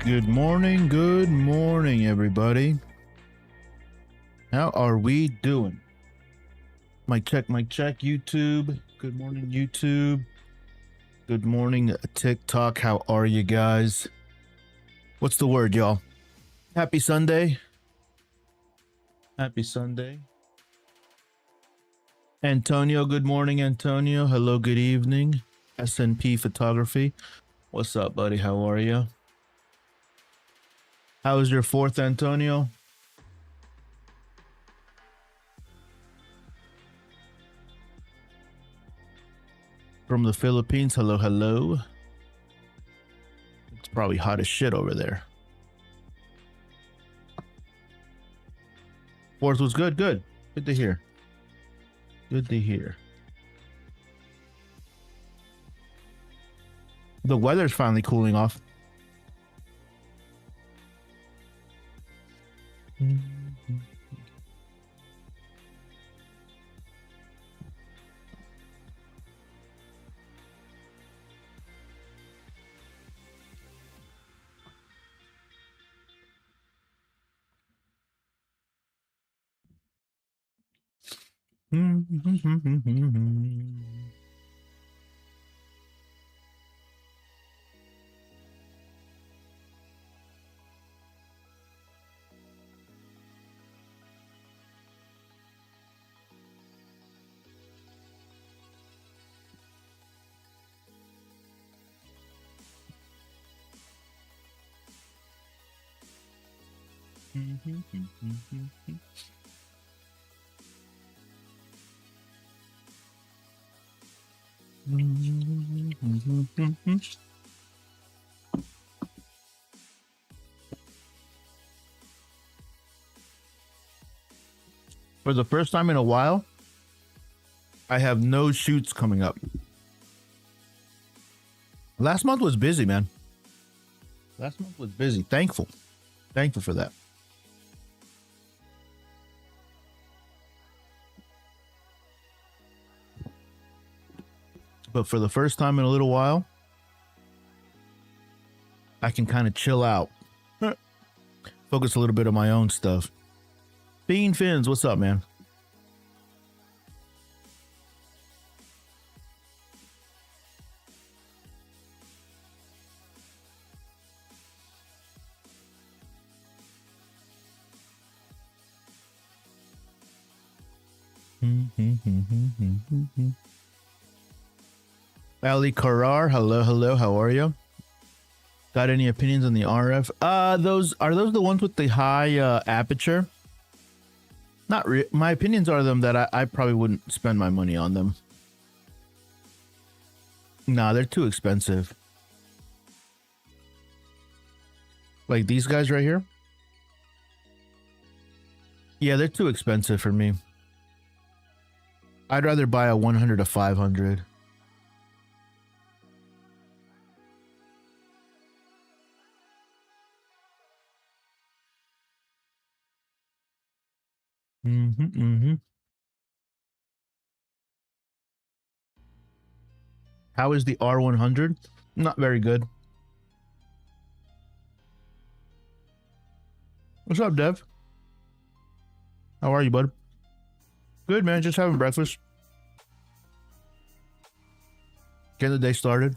Good morning, everybody. How are we doing? Mic check, YouTube. Good morning, YouTube. Good morning, TikTok. How are you guys? What's the word, y'all? Happy Sunday. Happy Sunday. Antonio, good morning, Antonio. Hello, good evening. SNP Photography. What's up, buddy? How are you? How was your 4th, Antonio? From the Philippines. Hello, hello. It's probably hot as shit over there. 4th was good. Good to hear. Good to hear. The weather's finally cooling off. For the first time in a while, I have no shoots coming up. Last month was busy, man. Last month was busy. Thankful for that. But for the first time in a little while, I can kind of chill out. Focus a little bit on my own stuff. Bean Fins, what's up, man? Ali Karar, hello, how are you? Got any opinions on the RF? Are those the ones with the high aperture? Not my opinions are them that I probably wouldn't spend my money on them. Nah, they're too expensive. Like these guys right here? Yeah, they're too expensive for me. I'd rather buy a 100 to 500. How is the R100? Not very good. What's up, Dev? How are you, bud? Good, man. Just having breakfast. Getting the day started.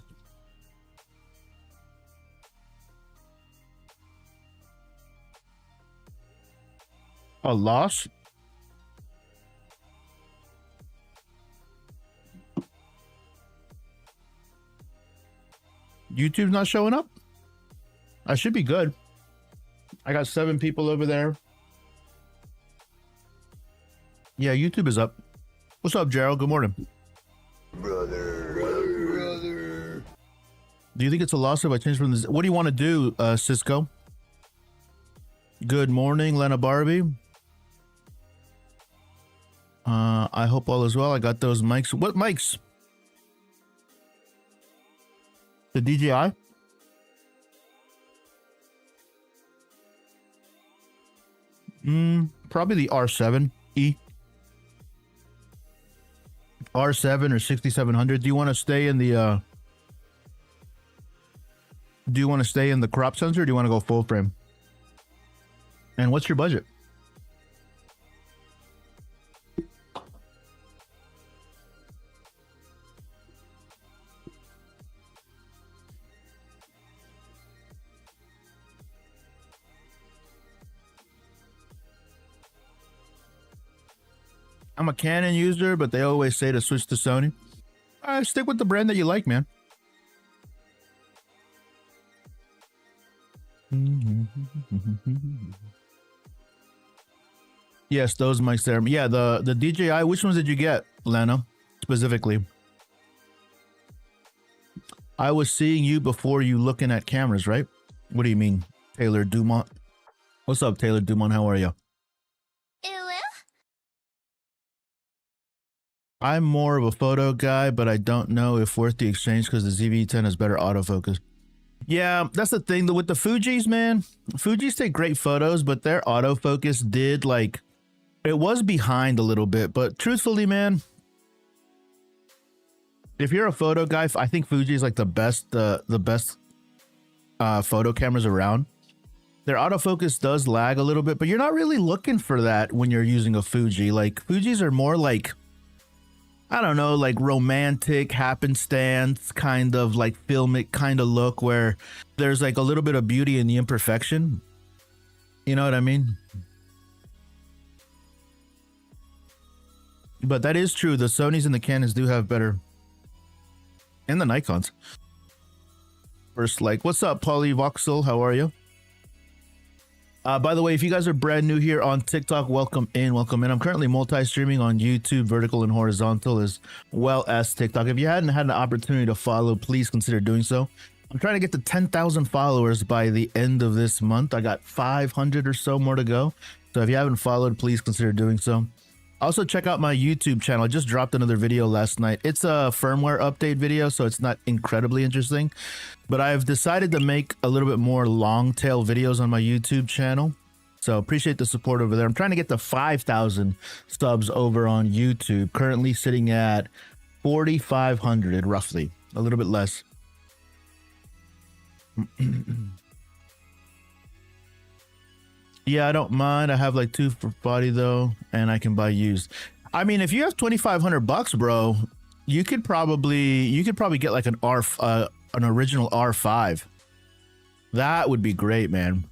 A loss? YouTube's not showing up? I should be good. I got 7 people over there. Yeah, YouTube is up. What's up, Gerald? Good morning. Brother. Do you think it's a loss if I change from this? What do you want to do, Cisco? Good morning, Lena Barbie. I hope all is well. I got those mics. What mics? The DJI? Probably the R7E. R7 or 6700. Do you want to stay in the Do you want to stay in the crop sensor or do you want to go full frame? And what's your budget? I'm a Canon user, but they always say to switch to Sony. Stick with the brand that you like, man. Yes, those mics there. Yeah, the DJI. Which ones did you get, Lana, specifically? I was seeing you before you looking at cameras, right? What do you mean, Taylor Dumont? What's up, Taylor Dumont? How are you? I'm more of a photo guy, but I don't know if worth the exchange because the ZV-10 has better autofocus. Yeah, that's the thing. With the Fujis, man, Fujis take great photos, but their autofocus did, like, it was behind a little bit. But truthfully, man, if you're a photo guy, I think Fuji is like the best photo cameras around. Their autofocus does lag a little bit, but you're not really looking for that when you're using a Fuji. Like, Fujis are more like, I don't know, like romantic happenstance, kind of like filmic kind of look where there's like a little bit of beauty in the imperfection. You know what I mean? But that is true. The Sonys and the Canons do have better, and the Nikons. First, like, what's up, Polly Voxel? How are you? By the way, if you guys are brand new here on TikTok, welcome in, welcome in. I'm currently multi-streaming on YouTube, vertical and horizontal, as well as TikTok. If you hadn't had an opportunity to follow, please consider doing so. I'm trying to get to 10,000 followers by the end of this month. I got 500 or so more to go. So if you haven't followed, please consider doing so. Also, check out my YouTube channel. I just dropped another video last night. It's a firmware update video, so it's not incredibly interesting. But I've decided to make a little bit more long tail videos on my YouTube channel. So appreciate the support over there. I'm trying to get to 5,000 subs over on YouTube. Currently sitting at 4,500 roughly, a little bit less. Yeah, I don't mind. I have like 2 for body though, and I can buy used. I mean, if you have 2,500 bucks, bro, you could probably get like an original R5. That would be great, man.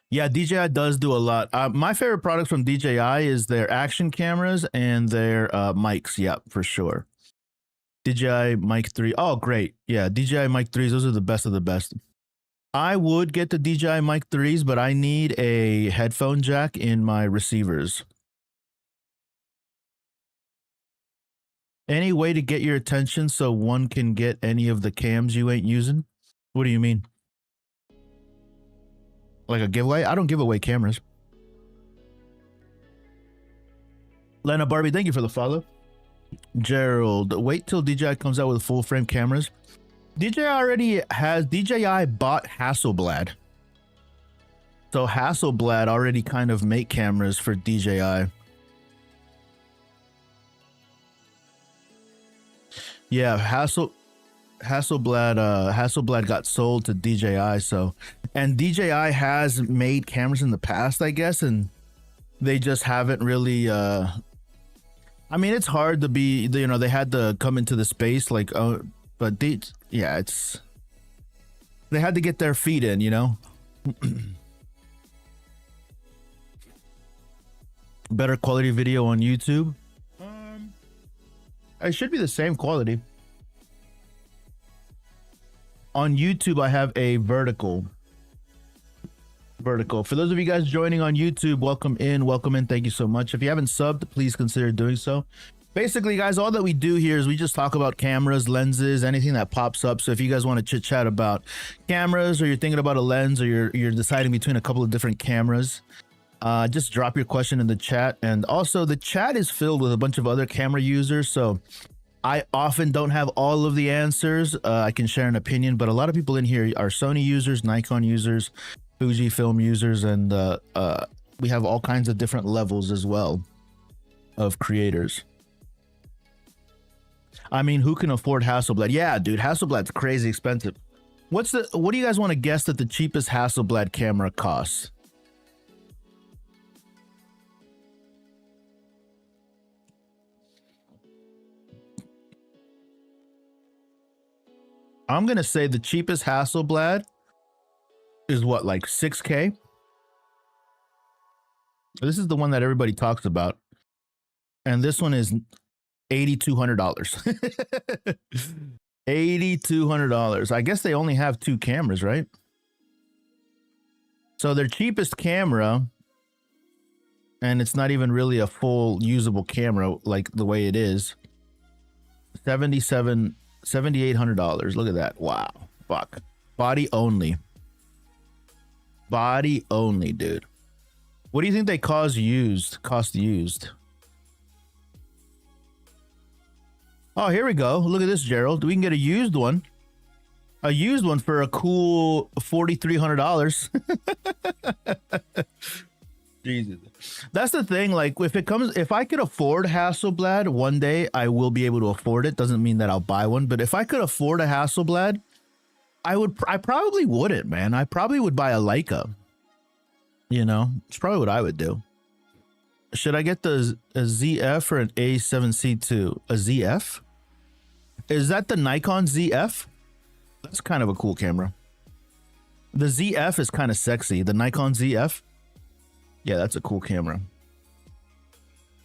Yeah, DJI does do a lot. My favorite products from DJI is their action cameras and their mics. Yeah, for sure. DJI Mic 3. Oh, great. Yeah, DJI Mic 3s. Those are the best of the best. I would get the DJI Mic 3s, but I need a headphone jack in my receivers. Any way to get your attention so one can get any of the cams you ain't using? What do you mean? Like a giveaway? I don't give away cameras. Lena Barbie, thank you for the follow. Gerald, wait till DJI comes out with full frame cameras. DJI bought Hasselblad. So Hasselblad already kind of make cameras for DJI. Yeah, Hasselblad got sold to DJI, so, and DJI has made cameras in the past, I guess, and they just haven't really I mean, it's hard to be, you know, they had to come into the space like, but they had to get their feet in, you know. Better quality video on YouTube. It should be the same quality. On YouTube, I have a vertical. For those of you guys joining on YouTube, welcome in. Thank you so much. If you haven't subbed, please consider doing so. Basically, guys, all that we do here is we just talk about cameras, lenses, anything that pops up. So if you guys want to chit chat about cameras, or you're thinking about a lens, or you're deciding between a couple of different cameras, just drop your question in the chat. And also, the chat is filled with a bunch of other camera users, so I often don't have all of the answers. I can share an opinion, but a lot of people in here are Sony users, Nikon users, Fujifilm users, and we have all kinds of different levels as well of creators. I mean, who can afford Hasselblad? Yeah, dude, Hasselblad's crazy expensive. What do you guys want to guess that the cheapest Hasselblad camera costs? I'm going to say the cheapest Hasselblad is what, like 6K? This is the one that everybody talks about. And this one is $8,200. $8,200. I guess they only have 2 cameras, right? So their cheapest camera, and it's not even really a full usable camera like the way it is, $7,800. Look at that. Wow. Fuck. Body only. Body only, dude. What do you think they cost used? Oh, here we go. Look at this, Gerald. We can get a used one. A used one for a cool $4,300. Jesus. That's the thing. Like, if I could afford Hasselblad one day, I will be able to afford it. Doesn't mean that I'll buy one, but if I could afford a Hasselblad, I probably wouldn't, man. I probably would buy a Leica. You know, it's probably what I would do. Should I get a ZF or an A7C2? A ZF? Is that the Nikon ZF? That's kind of a cool camera. The ZF is kind of sexy. The Nikon ZF? Yeah, that's a cool camera.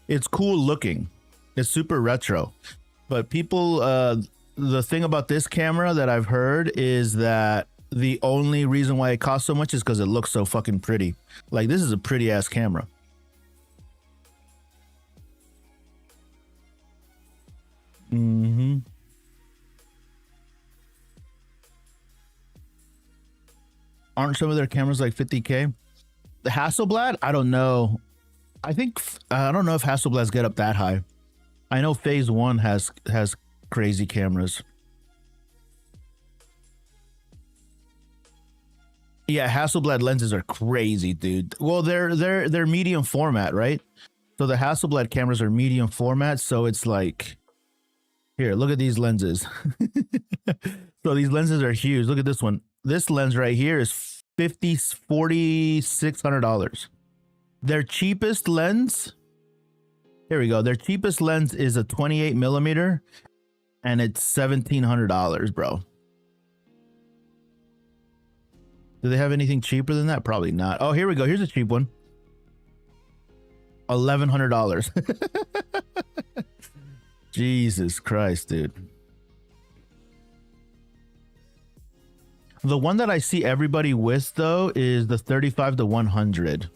It's cool looking. It's super retro. But people, the thing about this camera that I've heard is that the only reason why it costs so much is because it looks so fucking pretty. Like, this is a pretty ass camera. Mm-hmm. Aren't some of their cameras like 50K? The Hasselblad? I don't know. I don't know if Hasselblads get up that high. I know Phase 1 has crazy cameras. Yeah, Hasselblad lenses are crazy, dude. Well, they're medium format, right? So the Hasselblad cameras are medium format, so it's like, here, look at these lenses. So these lenses are huge. Look at this one. This lens right here is $4,600. Their cheapest lens, here we go. Their cheapest lens is a 28 millimeter, and it's $1,700, bro. Do they have anything cheaper than that? Probably not. Oh, here we go. Here's a cheap one. $1,100. Jesus Christ, dude. The one that I see everybody with, though, is the 35 to 100.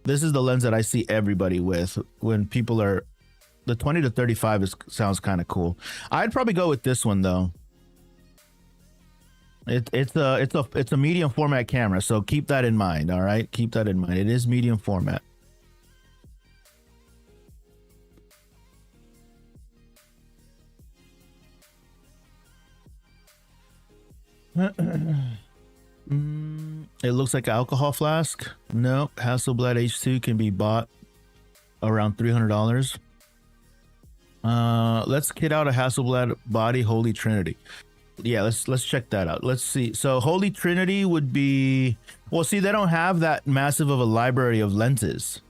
This is the lens that I see everybody with when people are... The 20 to 35 sounds kind of cool. I'd probably go with this one, though. It's a medium format camera, so keep that in mind. All right, keep that in mind. It is medium format. It looks like an alcohol flask. No, Hasselblad H2 can be bought around $300. Let's kit out a Hasselblad body Holy Trinity. Yeah, let's check that out. Let's see. So Holy Trinity would be, well, see, they don't have that massive of a library of lenses.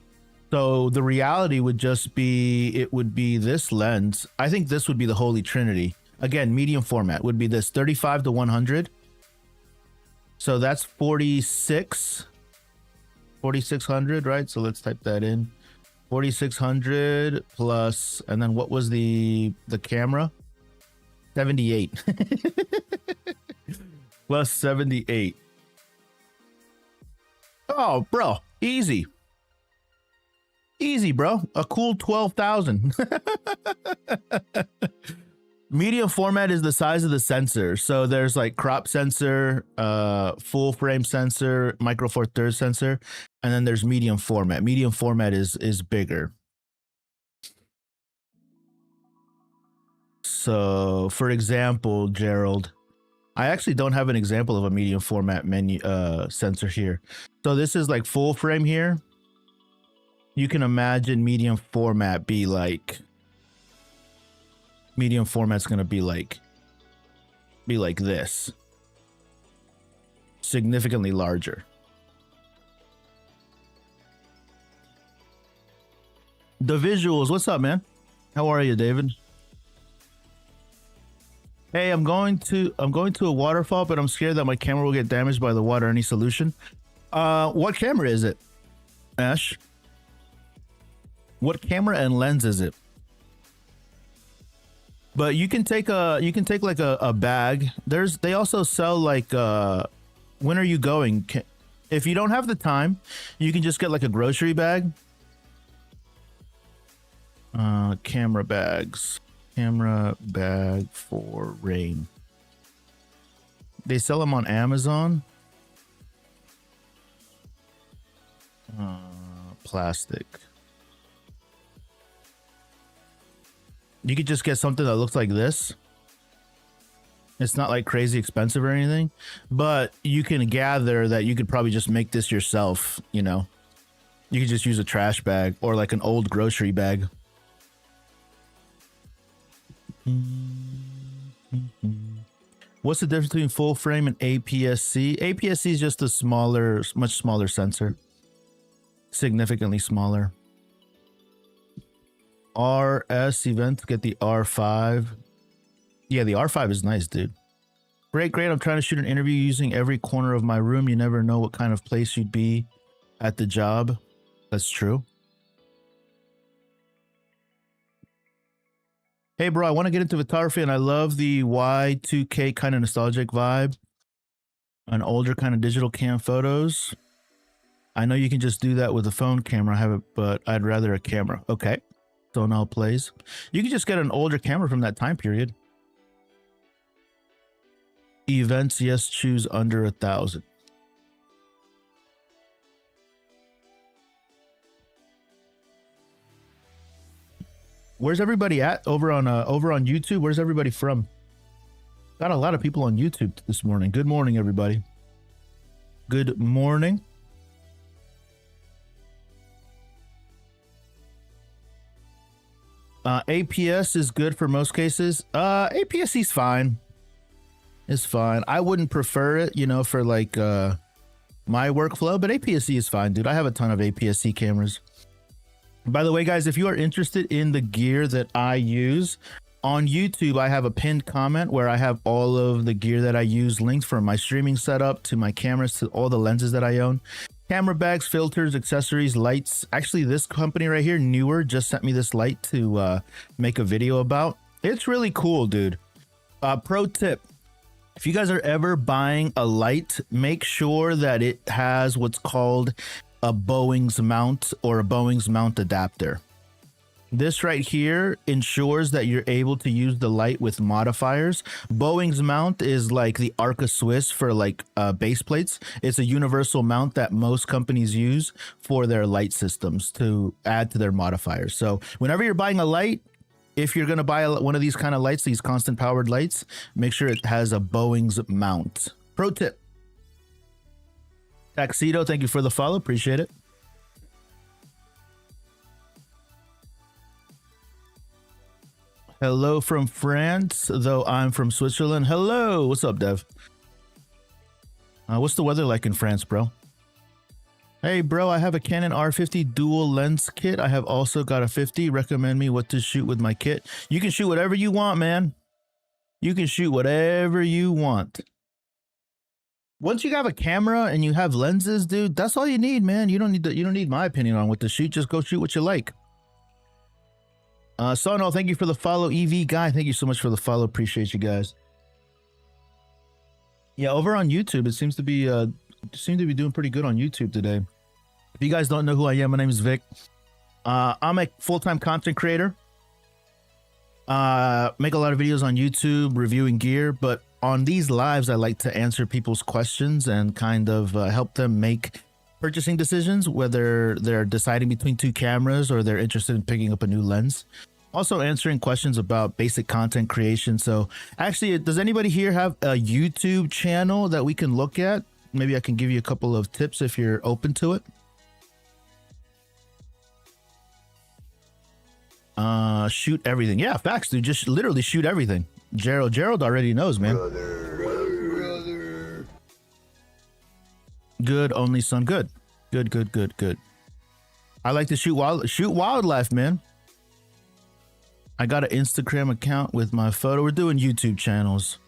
So the reality would just be, it would be this lens. I think this would be the Holy Trinity. Again, medium format would be this 35 to 100. So that's 4,600, right? So let's type that in. 4,600 plus, and then what was the camera? 78. Plus 78. Oh, bro, easy. Easy, bro. A cool 12,000. Medium format is the size of the sensor. So there's like crop sensor, full frame sensor, micro four thirds sensor, and then there's medium format. Medium format is bigger. So for example, Gerald, I actually don't have an example of a medium format menu sensor here. So this is like full frame here. you can imagine medium format's gonna be like this, significantly larger. The visuals, what's up, man? How are you, David? Hey, I'm going to a waterfall, but I'm scared that my camera will get damaged by the water. Any solution? What camera is it, Ash? What camera and lens is it? But you can take like a bag. They also sell like when are you going? If you don't have the time, you can just get like a grocery bag. Camera bags. Camera bag for rain. They sell them on Amazon. Plastic. You could just get something that looks like this. It's not like crazy expensive or anything, but you can gather that you could probably just make this yourself, you know. You could just use a trash bag or like an old grocery bag. What's the difference between full frame and APS-C? APS-C is just a smaller, much smaller sensor. Significantly smaller. RS event to get the R5. Yeah, the R5 is nice, dude. Great. I'm trying to shoot an interview using every corner of my room. You never know what kind of place you'd be at the job. That's true. Hey, bro, I want to get into photography and I love the Y2K kind of nostalgic vibe. An older kind of digital cam photos. I know you can just do that with a phone camera. I have it, but I'd rather a camera. Okay. So now plays. You can just get an older camera from that time period. Events, yes, choose under 1,000. Where's everybody at over on YouTube? Where's everybody from? Got a lot of people on YouTube this morning. Good morning, everybody. Good morning. APS is good for most cases. APS-C is fine. It's fine. I wouldn't prefer it, you know, for like my workflow, but APS-C is fine, dude. I have a ton of APS-C cameras. By the way, guys, if you are interested in the gear that I use on YouTube, I have a pinned comment where I have all of the gear that I use linked from my streaming setup to my cameras to all the lenses that I own. Camera bags, filters, accessories, lights. Actually, this company right here, Newer, just sent me this light to make a video about. It's really cool, dude. Pro tip. If you guys are ever buying a light, make sure that it has what's called a Bowings mount or a Bowings mount adapter. This right here ensures that you're able to use the light with modifiers. Bowings mount is like the Arca Swiss for like base plates. It's a universal mount that most companies use for their light systems to add to their modifiers. So whenever you're buying a light, if you're going to buy one of these kind of lights, these constant powered lights, make sure it has a Bowings mount. Pro tip. Taxido, thank you for the follow. Appreciate it. Hello from France, though I'm from Switzerland. Hello. What's up, Dev? What's the weather like in France, bro? Hey, bro, I have a Canon R6V dual lens kit. I have also got a 50. Recommend me what to shoot with my kit. You can shoot whatever you want, man. You can shoot whatever you want. Once you have a camera and you have lenses, dude, that's all you need, man. You don't need my opinion on what to shoot. Just go shoot what you like. Sono, thank you for the follow. EV guy, thank you so much for the follow. Appreciate you guys. Yeah, over on YouTube, it seems to be doing pretty good on YouTube today. If you guys don't know who I am, my name is Vic. I'm a full-time content creator. Make a lot of videos on YouTube reviewing gear, but on these lives, I like to answer people's questions and kind of help them make purchasing decisions, whether they're deciding between two cameras or they're interested in picking up a new lens. Also answering questions about basic content creation. So actually, does anybody here have a YouTube channel that we can look at? Maybe I can give you a couple of tips if you're open to it. Shoot everything. Yeah, facts, dude. Just literally shoot everything. Gerald already knows, man. Brother. Good, only son. Good. Good. I like to shoot wildlife, man. I got an Instagram account with my photo. We're doing YouTube channels.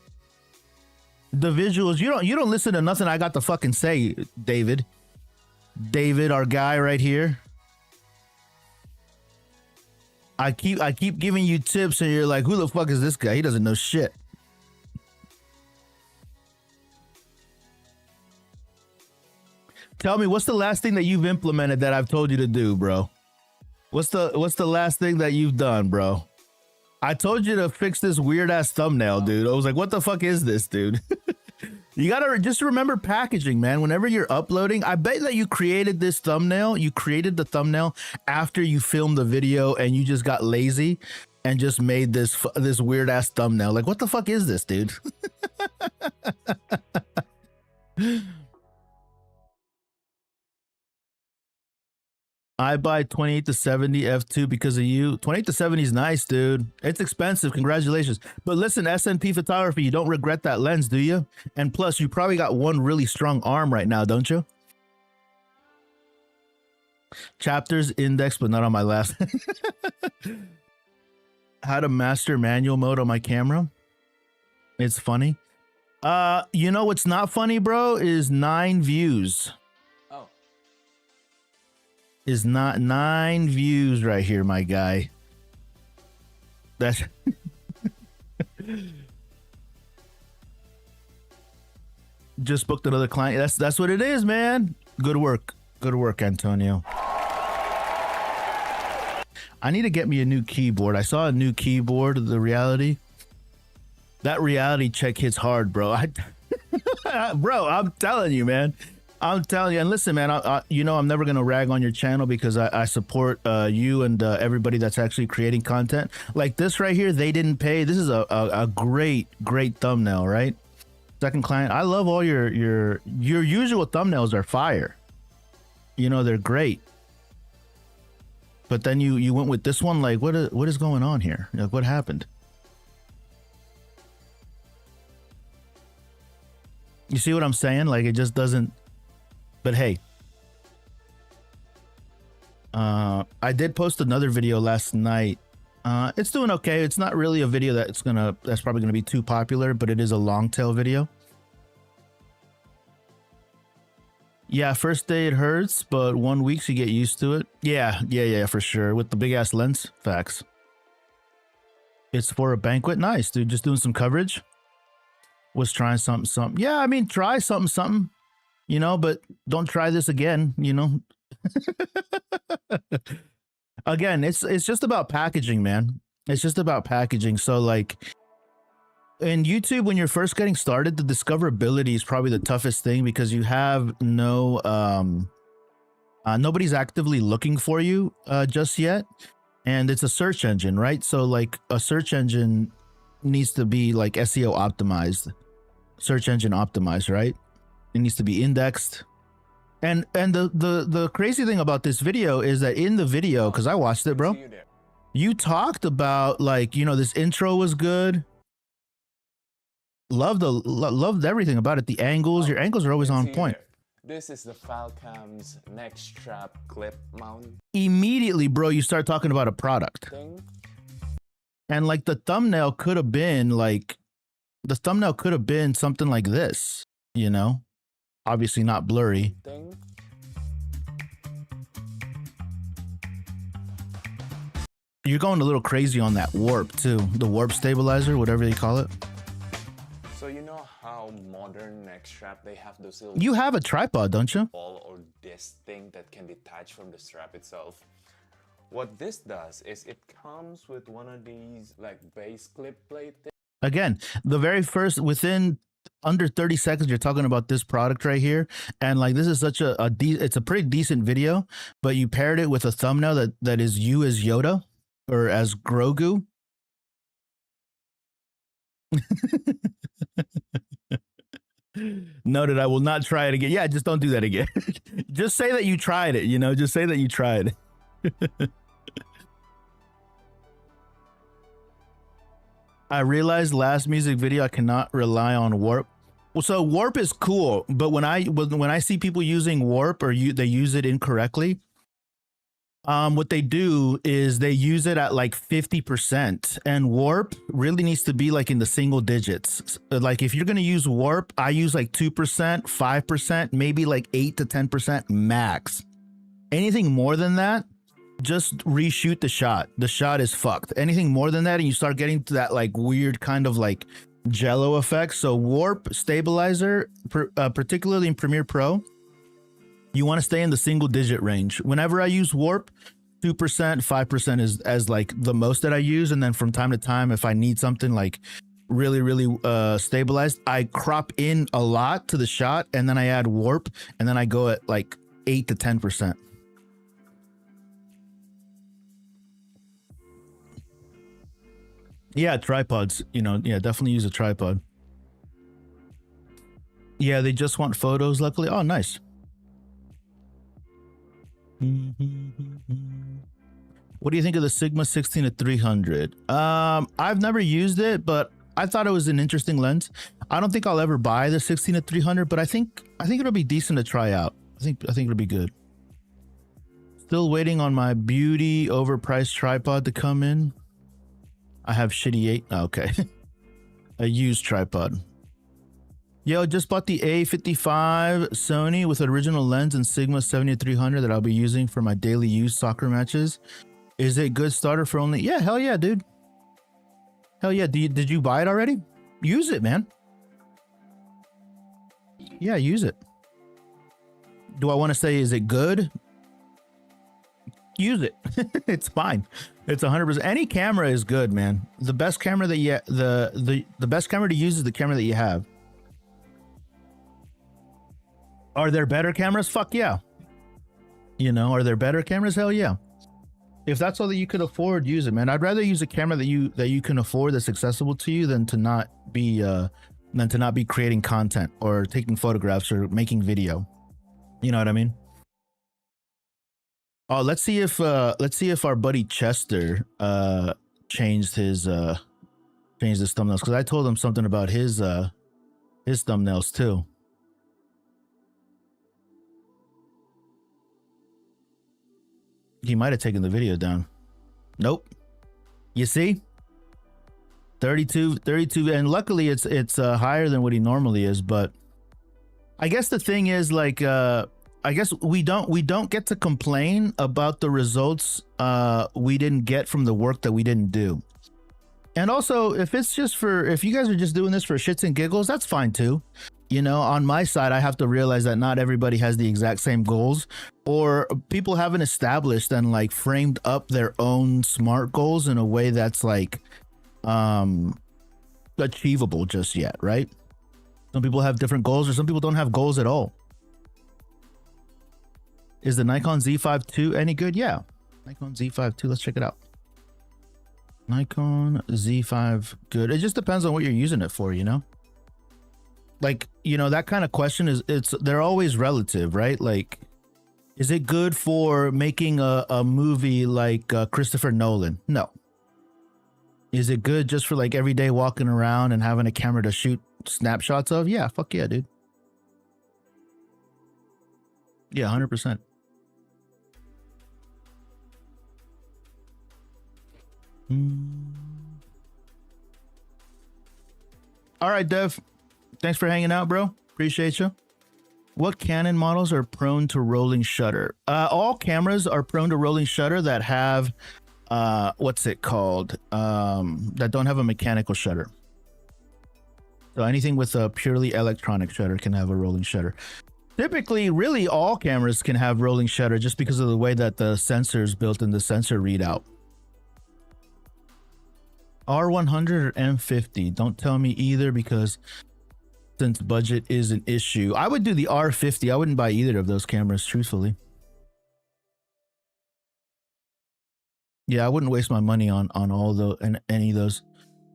The visuals, you don't listen to nothing I got to fucking say, David. David, our guy right here. I keep giving you tips and you're like, who the fuck is this guy? He doesn't know shit. Tell me, what's the last thing that you've implemented that I've told you to do, bro? What's the last thing that you've done, bro? I told you to fix this weird ass thumbnail, dude. I was like, what the fuck is this, dude? You gotta just remember packaging, man. Whenever you're uploading, I bet that you created this thumbnail. You created the thumbnail after you filmed the video and you just got lazy and just made this weird ass thumbnail. Like, what the fuck is this, dude? I buy 28 to 70 f2 because of you. 28 to 70 is nice, dude. It's expensive. Congratulations. But listen, SNP photography, you don't regret that lens, do you? And plus, you probably got one really strong arm right now, don't you? Chapters index, but not on my last. How to master manual mode on my camera. It's funny. You know what's not funny, bro, is 9 views. Is not 9 views right here, my guy. That's just booked another client. That's what it is, man. Good work, Antonio. I need to get me a new keyboard. I saw a new keyboard, the Reality. That reality check hits hard, bro. Bro, I'm telling you, man. I'm telling you, and listen, man, you know, I'm never going to rag on your channel because I support you and everybody that's actually creating content. Like this right here, they didn't pay. This is a great thumbnail, right? Second client. I love all your usual thumbnails are fire. You know, they're great. But then you went with this one. Like, what is going on here? Like, what happened? You see what I'm saying? Like, it just doesn't. But hey, I did post another video last night. It's doing okay. It's not really a video that's probably gonna be too popular, but it is a long tail video. Yeah, first day it hurts, but 1 week you get used to it. Yeah, for sure. With the big ass lens, facts. It's for a banquet. Nice, dude. Just doing some coverage. Was trying something. Yeah, I mean, try something. You know, but don't try this again, you know. Again, it's just about packaging, man. It's just about packaging. So like in YouTube, when you're first getting started, the discoverability is probably the toughest thing because you have no nobody's actively looking for you just yet. And it's a search engine, right? So like a search engine needs to be like SEO optimized, search engine optimized, right? It needs to be indexed. And the crazy thing about this video is that in the video, because I watched it, bro, you talked about like, you know, this intro was good. Loved everything about it. The angles, your angles are always on point. This is the Falcam's neck strap clip mount. Immediately, bro, you start talking about a product. And like the thumbnail could have been like, something like this, you know? Obviously not blurry. You're going a little crazy on that warp too. The warp stabilizer, whatever they call it. So you know how modern neck strap, they have those little... You have a tripod, don't you? Ball or this thing that can detach from the strap itself. What this does is it comes with one of these like base clip plate things. Again, the very first, within under 30 seconds, you're talking about this product right here. And like, this is such it's a pretty decent video, but you paired it with a thumbnail that is you as Yoda or as Grogu. Noted, I will not try it again. Yeah, just don't do that again. Just say that you tried it, you know, just say that you tried. I realized last music video I cannot rely on warp. Well, so warp is cool, but when I see people using warp or they use it incorrectly, what they do is they use it at like 50%, and warp really needs to be like in the single digits. Like if you're going to use warp, I use like 2%, 5%, maybe like 8 to 10% max. Anything more than that, just reshoot the shot. The shot is fucked. Anything more than that, and you start getting to that like weird kind of like jello effect. So warp stabilizer, particularly in Premiere Pro, you want to stay in the single digit range. Whenever I use warp, 2%, 5% is as like the most that I use. And then from time to time, if I need something like really, really stabilized, I crop in a lot to the shot, and then I add warp, and then I go at like 8 to 10%. Yeah, tripods, you know, yeah, definitely use a tripod. Yeah, they just want photos, luckily. Oh, nice. What do you think of the Sigma 16 to 300? I've never used it, but I thought it was an interesting lens. I don't think I'll ever buy the 16 to 300, but I think it'll be decent to try out. I think it'll be good. Still waiting on my beauty overpriced tripod to come in. I have shitty 8. Okay. A used tripod. Yo, just bought the A55 Sony with original lens and Sigma 70-300 that I'll be using for my daily use soccer matches. Is it good starter for only? Yeah, hell yeah, dude. Hell yeah. Did you buy it already? Use it, man. Yeah, use it. Do I want to say, is it good? Use it. It's fine. It's 100%. Any camera is good, man. The best camera that the best camera to use is the camera that you have. Are there better cameras? Fuck yeah. You know, are there better cameras? Hell yeah. If that's all that you could afford, use it, man. I'd rather use a camera that you can afford that's accessible to you than to not be creating content or taking photographs or making video. You know what I mean? Oh, let's see if our buddy Chester changed his thumbnails, because I told him something about his thumbnails too. He might have taken the video down. Nope. You see? 32, and luckily it's higher than what he normally is, but I guess the thing is, like, I guess we don't get to complain about the results we didn't get from the work that we didn't do. And also, if you guys are just doing this for shits and giggles, that's fine too. You know, on my side, I have to realize that not everybody has the exact same goals, or people haven't established and like framed up their own SMART goals in a way that's like achievable just yet, right? Some people have different goals, or some people don't have goals at all. Is the Nikon Z5 II any good? Yeah. Nikon Z5 II, let's check it out. Nikon Z5 good. It just depends on what you're using it for, you know? Like, you know, that kind of question they're always relative, right? Like, is it good for making a movie like Christopher Nolan? No. Is it good just for like every day walking around and having a camera to shoot snapshots of? Yeah, fuck yeah, dude. Yeah, 100%. All right, Dev. Thanks for hanging out, bro. Appreciate you. What Canon models are prone to rolling shutter? All cameras are prone to rolling shutter that have, what's it called? That don't have a mechanical shutter. So anything with a purely electronic shutter can have a rolling shutter. Typically, really all cameras can have rolling shutter just because of the way that the sensor is built in the sensor readout. R100 or M50? Don't tell me either, because since budget is an issue, I would do the R50. I wouldn't buy either of those cameras, truthfully. Yeah, I wouldn't waste my money on all the any of those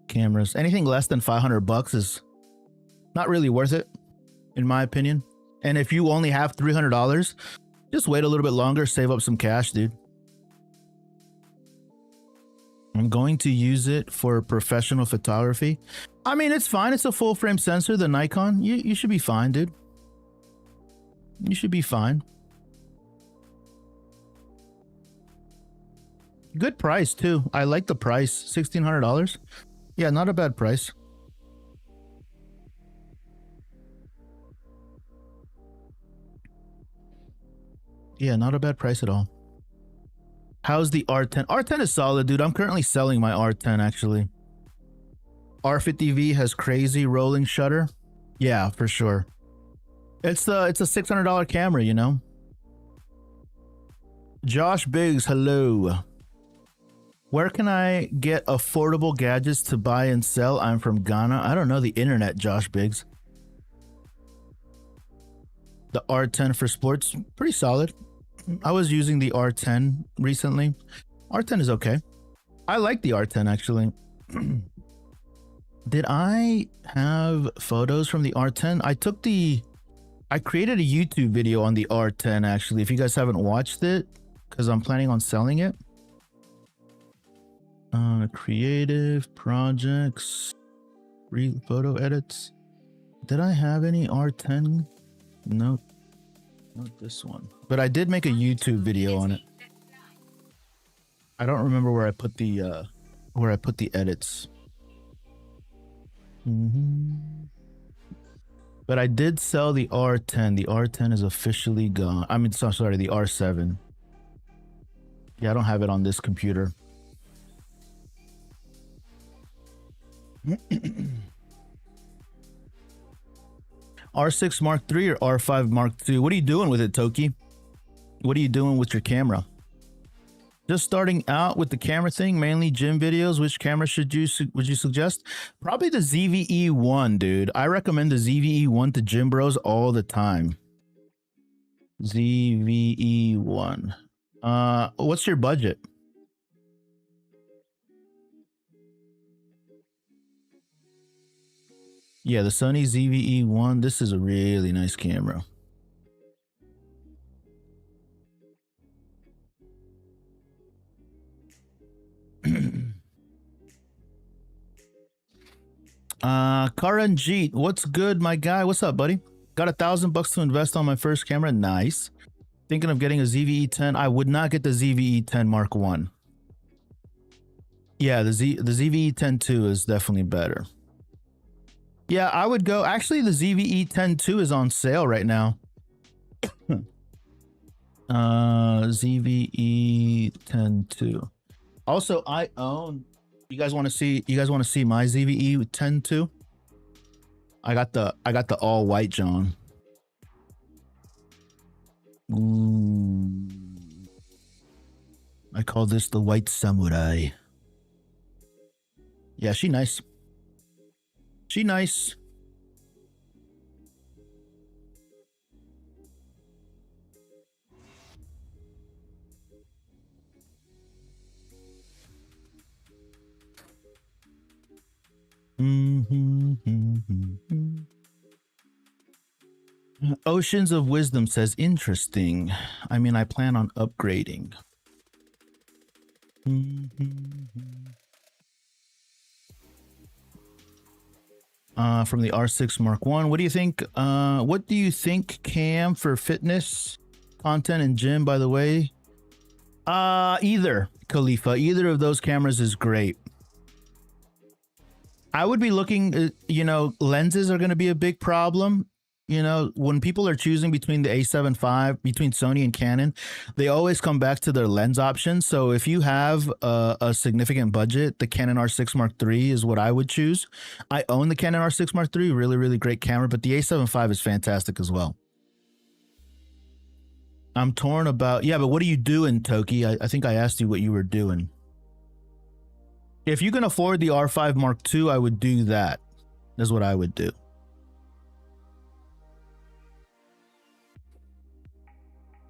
cameras. Anything less than $500 is not really worth it, in my opinion. And if you only have $300, just wait a little bit longer, save up some cash, dude. I'm going to use it for professional photography. I mean, it's fine. It's a full frame sensor, the Nikon. You should be fine, dude. You should be fine. Good price too. I like the price. $1,600. Yeah, not a bad price. Yeah, not a bad price at all. How's the R10? R10 is solid, dude. I'm currently selling my R10 actually. R50V has crazy rolling shutter. Yeah, for sure. It's a $600 camera, you know. Josh Biggs, hello. Where can I get affordable gadgets to buy and sell? I'm from Ghana. I don't know the internet, Josh Biggs. The R10 for sports, pretty solid. I was using the R10 recently. R10 is okay. I like the R10 actually. Did I have photos from the R10? I created a YouTube video on the R10 actually. If you guys haven't watched it, because I'm planning on selling it. Creative projects, photo edits. Did I have any R10? Nope, not this one. But I did make a YouTube video on it. I don't remember where I put the edits. But I did sell the R10. The R10 is officially gone. I mean, sorry, the R7. Yeah, I don't have it on this computer. R6 Mark III or R5 Mark II? What are you doing with it, Toki? What are you doing with your camera? Just starting out with the camera thing, mainly gym videos. Which camera would you suggest? Probably the ZVE1, dude. I recommend the ZVE1 to gym bros all the time. ZVE1. What's your budget? Yeah, the Sony ZVE1. This is a really nice camera. Karanjeet, what's good, my guy? What's up, buddy? Got $1,000 to invest on my first camera. Nice. Thinking of getting a ZVE10. I would not get the ZVE10 Mark 1. Yeah, the ZVE10 II is definitely better. Yeah, I would go. Actually, the ZVE10 II is on sale right now. ZVE10 II. Also, I own. You guys want to see my ZVE10 II? I got the all white John. Ooh. I call this the white samurai. Yeah, she nice. She nice. Oceans of Wisdom says, interesting. I mean, I plan on upgrading. From the R6 Mark 1. What do you think? What do you think, Cam, for fitness content and gym, by the way? Either, Khalifa. Either of those cameras is great. I would be looking, you know, lenses are going to be a big problem. You know, when people are choosing between the A7 IV, between Sony and Canon, they always come back to their lens options. So if you have a significant budget, the Canon R6 Mark III is what I would choose. I own the Canon R6 Mark III, really, really great camera, but the A7 V is fantastic as well. I'm torn about, yeah, but what are you doing, Toki? I think I asked you what you were doing. If you can afford the R5 Mark II, I would do that. That's what I would do.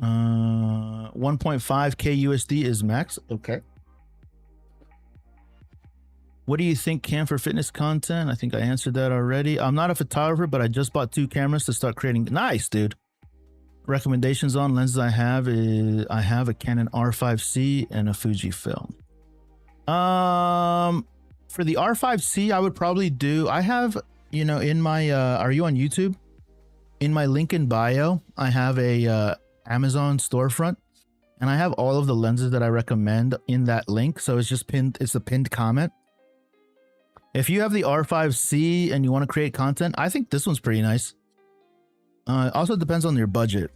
$1.5K USD is max. Okay. What do you think, Cam, for fitness content? I think I answered that already. I'm not a photographer, but I just bought 2 cameras to start creating. Nice, dude. Recommendations on lenses I have is I have a Canon R5C and a Fujifilm. For the R5C, I would probably do, I have, you know, in my, are you on YouTube? In my link in bio, I have a Amazon storefront, and I have all of the lenses that I recommend in that link. So it's just pinned, it's a pinned comment. If you have the R5C and you want to create content, I think this one's pretty nice. Also depends on your budget.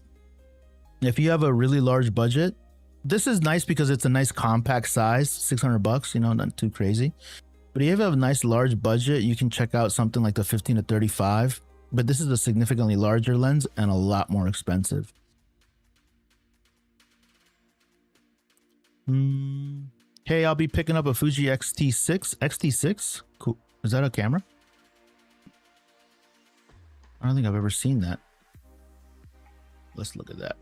If you have a really large budget, this is nice because it's a nice compact size, 600 bucks, you know, not too crazy. But if you have a nice large budget, you can check out something like the 15 to 35. But this is a significantly larger lens and a lot more expensive. Hey, I'll be picking up a Fuji X-T6. X-T6? Cool. Is that a camera? I don't think I've ever seen that. Let's look at that.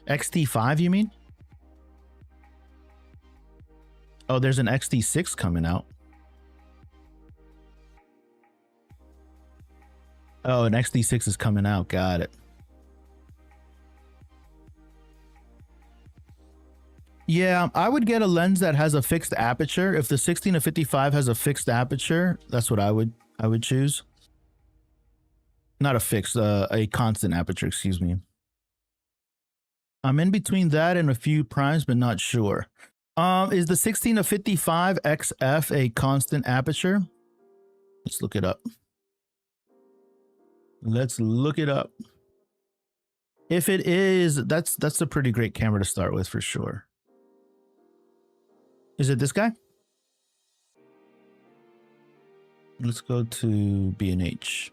XT5, you mean? Oh, there's an XT6 coming out. Oh, an XT6 is coming out. Got it. Yeah, I would get a lens that has a fixed aperture. If the 16 to 55 has a fixed aperture, that's what I would choose. Not a fixed, a constant aperture, excuse me. I'm in between that and a few primes, but not sure. Is the 16 to 55 XF a constant aperture? Let's look it up. Let's look it up. If it is, that's a pretty great camera to start with for sure. Is it this guy? Let's go to B&H.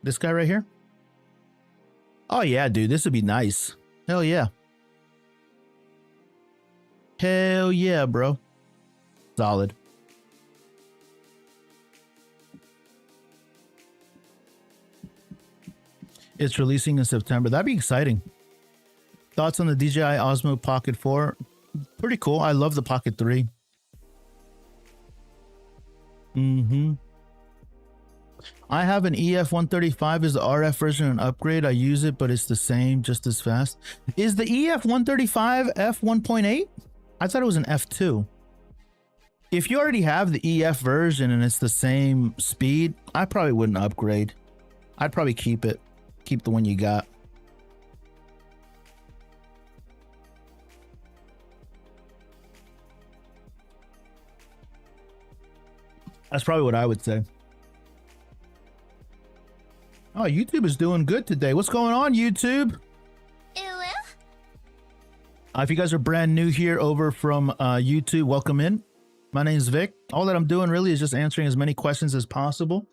This guy right here? Oh yeah, dude, this would be nice. Hell yeah. Hell yeah, bro. Solid. It's releasing in September. That'd be exciting. Thoughts on the DJI Osmo Pocket 4? Pretty cool. I love the Pocket 3. I have an EF-135. Is the RF version an upgrade? I use it, but it's the same, just as fast. Is the EF-135 f1.8? I thought it was an f2. If you already have the EF version and it's the same speed, I probably wouldn't upgrade. I'd probably keep it. Keep the one you got. That's probably what I would say. Oh, YouTube is doing good today. What's going on, YouTube? If you guys are brand new here over from YouTube, welcome in. My name is Vic. All that I'm doing really is just answering as many questions as possible.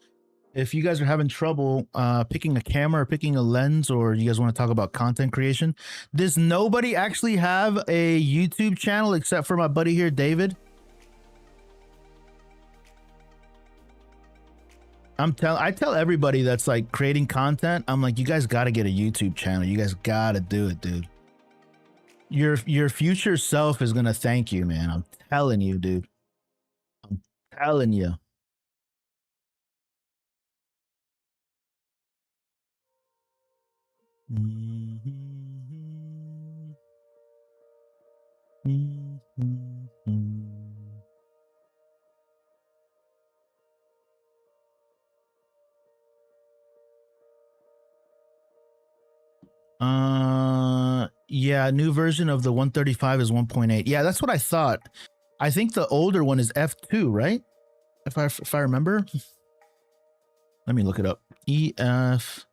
If you guys are having trouble picking a camera or picking a lens, or you guys want to talk about content creation, does nobody actually have a YouTube channel except for my buddy here, David? I tell everybody that's like creating content, I'm like, you guys got to get a YouTube channel. You guys got to do it, dude. Your future self is going to thank you, man. I'm telling you, dude. I'm telling you. Yeah, new version of the 135 is 1.8. Yeah, that's what I thought. I think the older one is f2, right? If I remember. Let me look it up. EF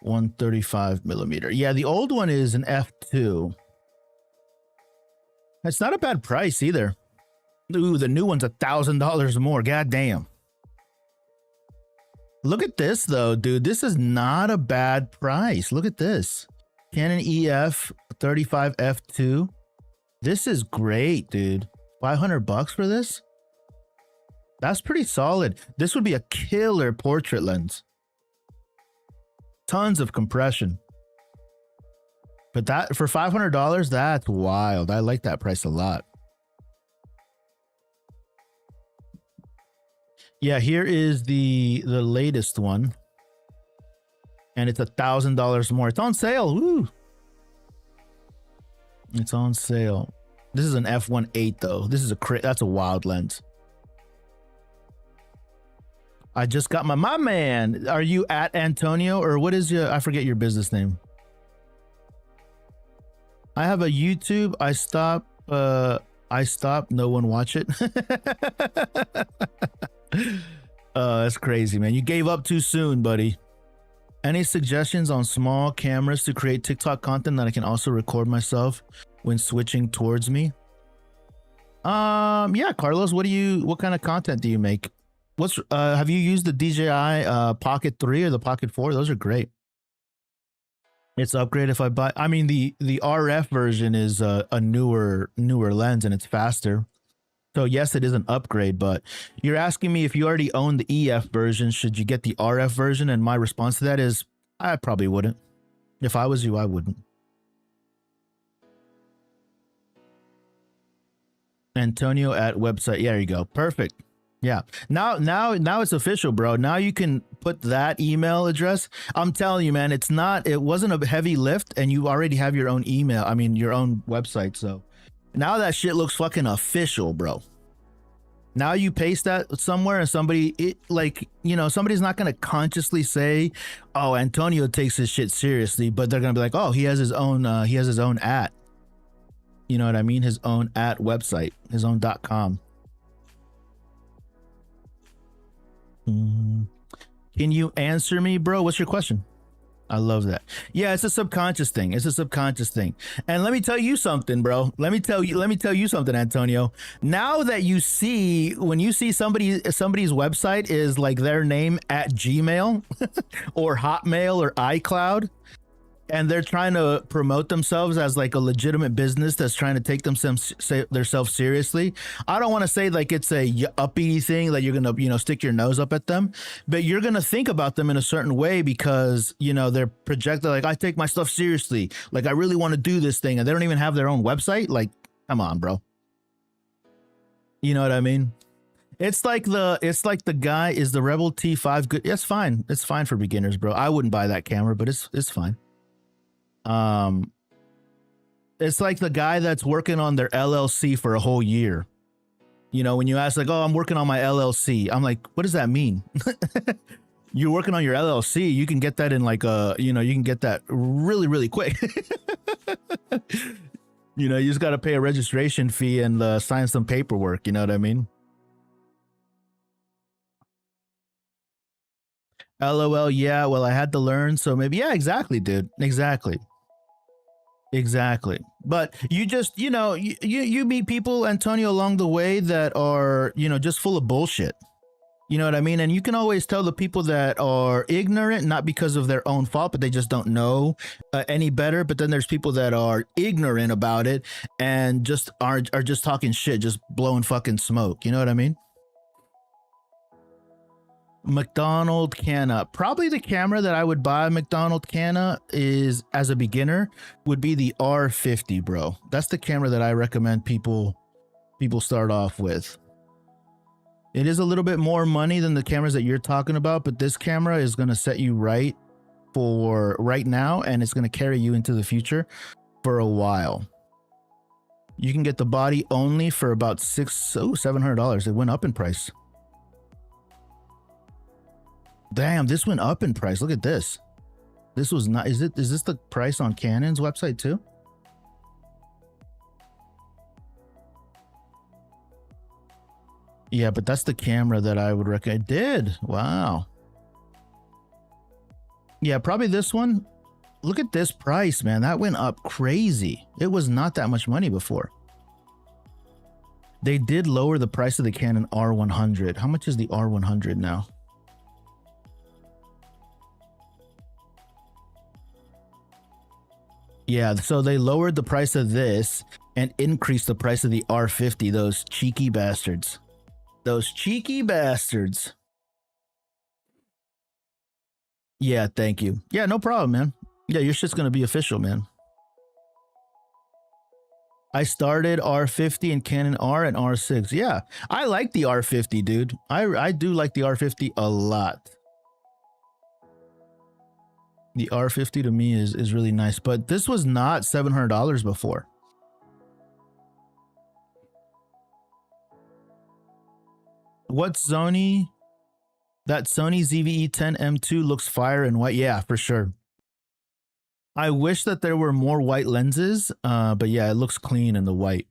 135 millimeter. Yeah, the old one is an f2. It's not a bad price either. Ooh, the new one's $1,000 more. God damn. Look at this though, dude. This is not a bad price. Look at this. Canon EF 35 f2. This is great, dude. 500 bucks for this? That's pretty solid. This would be a killer portrait lens. Tons of compression. But that for $500, that's wild. I like that price a lot. Yeah, here is the latest one. And it's $1,000 more. It's on sale. Woo. It's on sale. This is an f1.8 though. This is that's a wild lens. I just got my man. Are you at Antonio, or what is your, I forget your business name. I have a YouTube. I stop, no one watch it. That's crazy, man. You gave up too soon, buddy. Any suggestions on small cameras to create TikTok content that I can also record myself when switching towards me? Yeah, Carlos, what kind of content do you make? Have you used the DJI Pocket 3 or the Pocket 4? Those are great. It's upgrade if I buy. I mean, the RF version is a newer lens and it's faster. So yes, it is an upgrade, but you're asking me if you already own the EF version, should you get the RF version? And my response to that is, I probably wouldn't. If I was you, I wouldn't. Antonio at website. Yeah, there you go. Perfect. Yeah. Now it's official, bro. Now you can put that email address. I'm telling you, man, it wasn't a heavy lift, and you already have your own email. I mean, your own website. So now that shit looks fucking official, bro. Now you paste that somewhere and somebody's not going to consciously say, oh, Antonio takes his shit seriously, but they're going to be like, oh, he has his own at, you know what I mean? His own at website, his own .com. Can you answer me, bro? What's your question? I love that. Yeah, it's a subconscious thing. And let me tell you something, bro. Let me tell you something, Antonio. Now that when you see somebody's website is like their name at Gmail or Hotmail or iCloud, and they're trying to promote themselves as like a legitimate business that's trying to take themselves seriously. I don't want to say like it's a uppity thing that you're going to, stick your nose up at them, but you're going to think about them in a certain way because, they're projected like, I take my stuff seriously. Like I really want to do this thing, and they don't even have their own website. Like, come on, bro. You know what I mean? It's like the guy, is the Rebel T5 good? It's fine. It's fine for beginners, bro. I wouldn't buy that camera, but it's fine. It's like the guy that's working on their LLC for a whole year. When you ask like, oh, I'm working on my LLC. I'm like, what does that mean? You're working on your LLC. You can get that in like you can get that really, really quick. You just got to pay a registration fee and sign some paperwork. You know what I mean? LOL. Yeah. Well, I had to learn. So maybe. Yeah, exactly, dude. Exactly. But you just, you meet people, Antonio, along the way that are, just full of bullshit. You know what I mean? And you can always tell the people that are ignorant, not because of their own fault, but they just don't know any better. But then there's people that are ignorant about it and just are just talking shit, just blowing fucking smoke. You know what I mean? McDonald Canon. Probably the camera that I would buy McDonald Canon is, as a beginner, would be the R50, bro. That's the camera that I recommend people start off with. It is a little bit more money than the cameras that you're talking about, but this camera is going to set you right for right now, and it's going to carry you into the future for a while. You can get the body only for about $700. It went up in price. Damn, this went up in price. Look at this. This was not, is this the price on Canon's website too? Yeah, but that's the camera that I would recommend. It did. Wow. Yeah, probably this one. Look at this price, man. That went up crazy. It was not that much money before. They did lower the price of the Canon R100. How much is the R100 now? Yeah, so they lowered the price of this and increased the price of the R50. Those cheeky bastards. Those cheeky bastards. Yeah, thank you. Yeah, no problem, man. Yeah, your shit's gonna be official, man. I started R50 and Canon R and R6. Yeah, I like the R50, dude. I do like the R50 a lot. The R50 to me is really nice, but this was not $700 before. What Sony? That Sony ZV-E10 M2 looks fire in white. Yeah, for sure. I wish that there were more white lenses, but yeah, it looks clean in the white.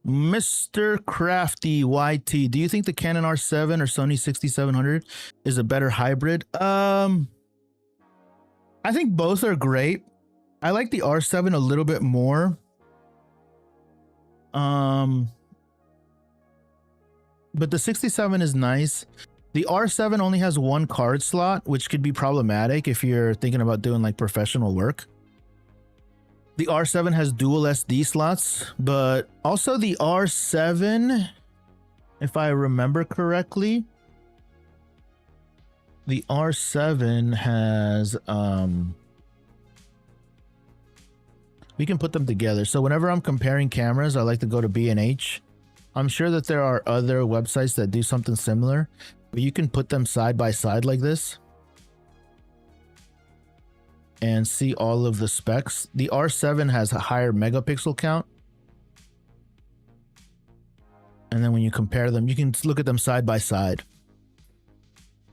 Mr. Crafty YT, do you think the Canon R7 or Sony 6700 is a better hybrid? I think both are great. I like the R7 a little bit more. But the 67 is nice. The R7 only has one card slot, which could be problematic if you're thinking about doing like professional work. The R7 has dual SD slots, but also the R7, if I remember correctly, the R7 has, we can put them together. So whenever I'm comparing cameras, I like to go to B&H. I'm sure that there are other websites that do something similar, but you can put them side by side like this and see all of the specs. The R7 has a higher megapixel count. And then when you compare them, you can look at them side by side.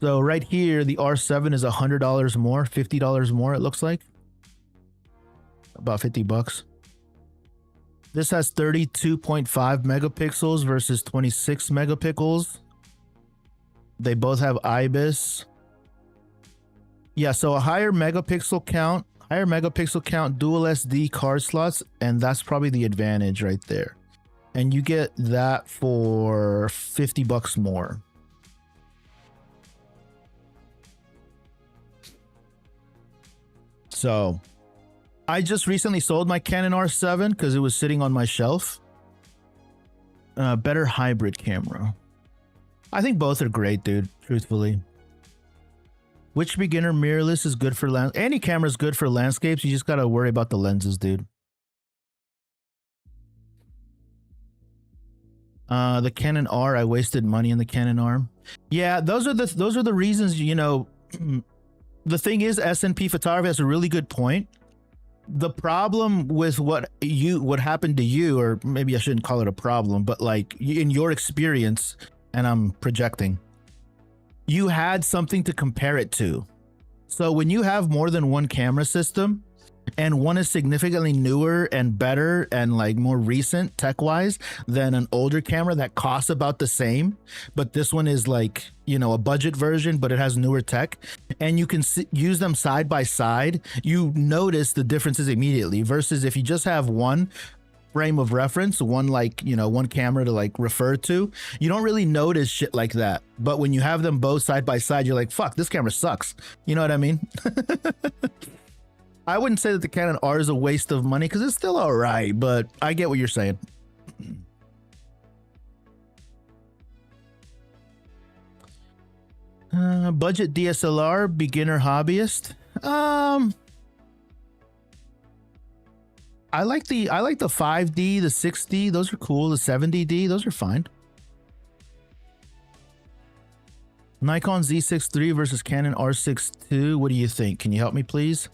So right here, the R7 is $100 more, $50 more, it looks like. About 50 bucks. This has 32.5 megapixels versus 26 megapixels. They both have IBIS. Yeah, so a higher megapixel count, dual SD card slots, and that's probably the advantage right there. And you get that for 50 bucks more. So I just recently sold my Canon R7 because it was sitting on my shelf. Better hybrid camera. I think both are great, dude, truthfully. Which beginner mirrorless is good for land? Any camera is good for landscapes. You just got to worry about the lenses, dude. The Canon R, I wasted money in the Canon R. Yeah, those are the reasons, you know. The thing is, S&P Photography has a really good point. The problem with what happened to you, or maybe I shouldn't call it a problem, but like in your experience, and I'm projecting, you had something to compare it to. So when you have more than one camera system and one is significantly newer and better and like more recent tech-wise than an older camera that costs about the same, but this one is like, you know, a budget version, but it has newer tech, and you can use them side by side, you notice the differences immediately, versus if you just have one frame of reference, one like, you know, one camera to like refer to, you don't really notice shit like that. But when you have them both side by side, you're like, fuck, this camera sucks. You know what I mean? I wouldn't say that the Canon R is a waste of money because it's still all right, but I get what you're saying. Budget DSLR, beginner hobbyist. I like the 5D, the 6D, those are cool. The 70D, those are fine. Nikon Z6 III versus Canon R6 II. What do you think? Can you help me, please?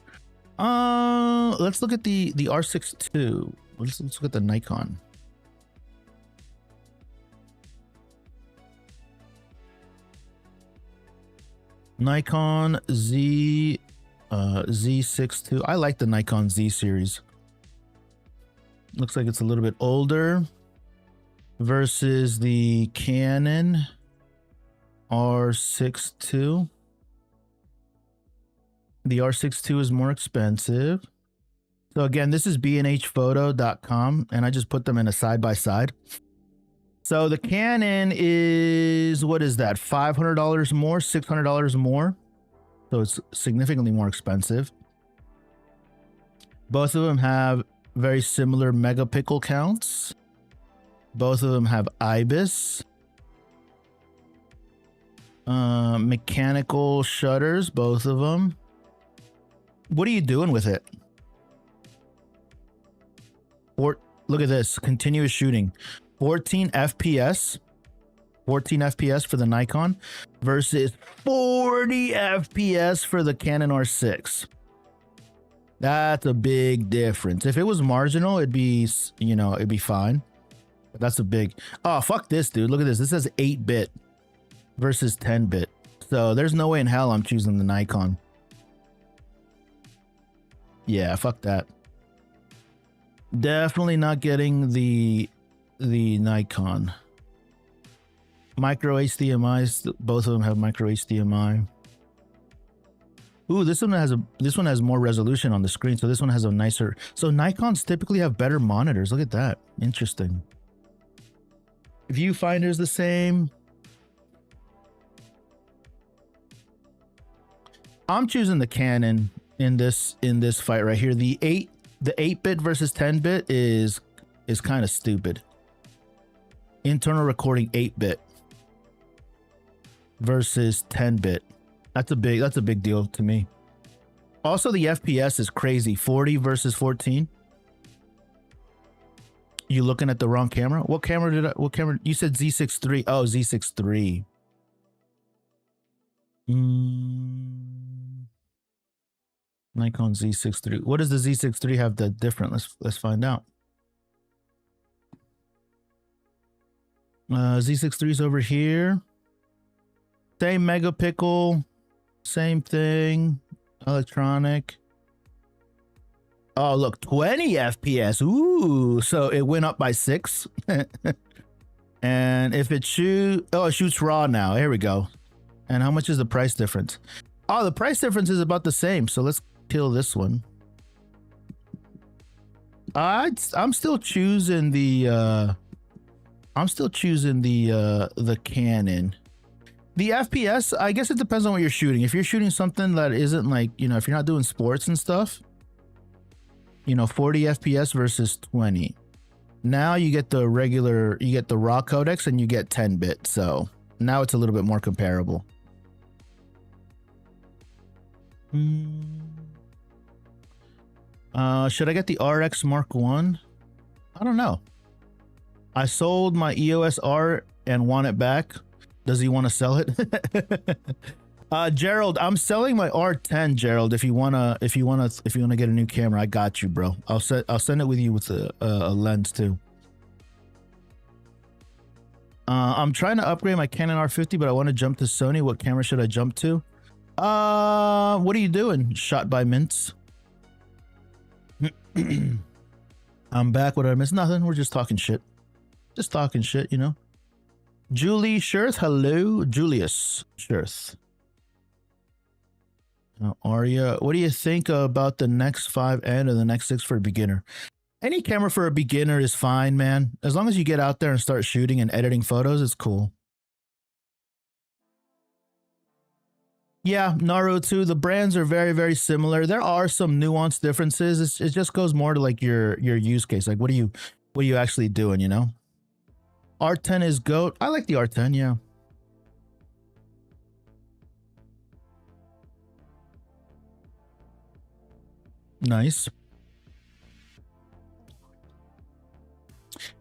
Let's look at the R6 II. Let's look at the Nikon. Nikon Z6 II. I like the Nikon Z series. Looks like it's a little bit older versus the Canon R6 II. The R6 II is more expensive. So again, this is bnhphoto.com, and I just put them in a side by side. So the Canon is, what is that? $500 more, $600 more. So it's significantly more expensive. Both of them have very similar megapixel counts. Both of them have IBIS. Mechanical shutters, both of them. What are you doing with it? Or look at this, continuous shooting. 14 FPS. 14 FPS for the Nikon versus 40 FPS for the Canon R6. That's a big difference. If it was marginal, it'd be, you know, it'd be fine. That's a big. Oh, fuck this, dude. Look at this. This says 8-bit versus 10-bit. So there's no way in hell I'm choosing the Nikon. Yeah, fuck that. Definitely not getting the Nikon. Micro HDMI. Both of them have micro HDMI. Ooh, this one has more resolution on the screen, so this one has a nicer. So Nikons typically have better monitors. Look at that. Interesting. Viewfinder's the same. I'm choosing the Canon in this fight right here. The 8-bit versus 10-bit is kind of stupid. Internal recording 8-bit versus 10-bit. That's a big deal to me. Also, the FPS is crazy. 40 versus 14. You looking at the wrong camera? What camera you said Z6 III. Oh, Z6 III. Nikon Z6 III. What does the Z6 III have that different? Let's find out. Z6 III is over here. Same megapixel, same thing. Electronic. Oh, look, 20 FPS. Ooh, so it went up by 6. And if it shoots raw now. Here we go. And how much is the price difference? Oh, the price difference is about the same. So let's kill this one. I'm still choosing the Canon. The FPS, I guess it depends on what you're shooting. If you're shooting something that isn't like, you know, if you're not doing sports and stuff, you know, 40 FPS versus 20. Now you get the regular, you get the raw codecs and you get 10-bit. So now it's a little bit more comparable. Should I get the RX Mark 1? I don't know. I sold my EOS R and want it back. Does he want to sell it? Gerald, I'm selling my R10, Gerald. If you wanna get a new camera, I got you, bro. I'll send it with you with a lens too. I'm trying to upgrade my Canon R50, but I want to jump to Sony. What camera should I jump to? What are you doing? Shot by Mints. I'm back. What did I miss? Nothing. We're just talking shit. Just talking shit, you know. Julie Shirth, hello. Julius Shirth. Arya, what do you think about the Nex 5N or the Nex 6 for a beginner? Any camera for a beginner is fine, man. As long as you get out there and start shooting and editing photos, it's cool. Yeah, Naru too. The brands are very, very similar. There are some nuanced differences. It just goes more to like your use case. Like, what are you actually doing, you know? R10 is GOAT. I like the R10, yeah. Nice.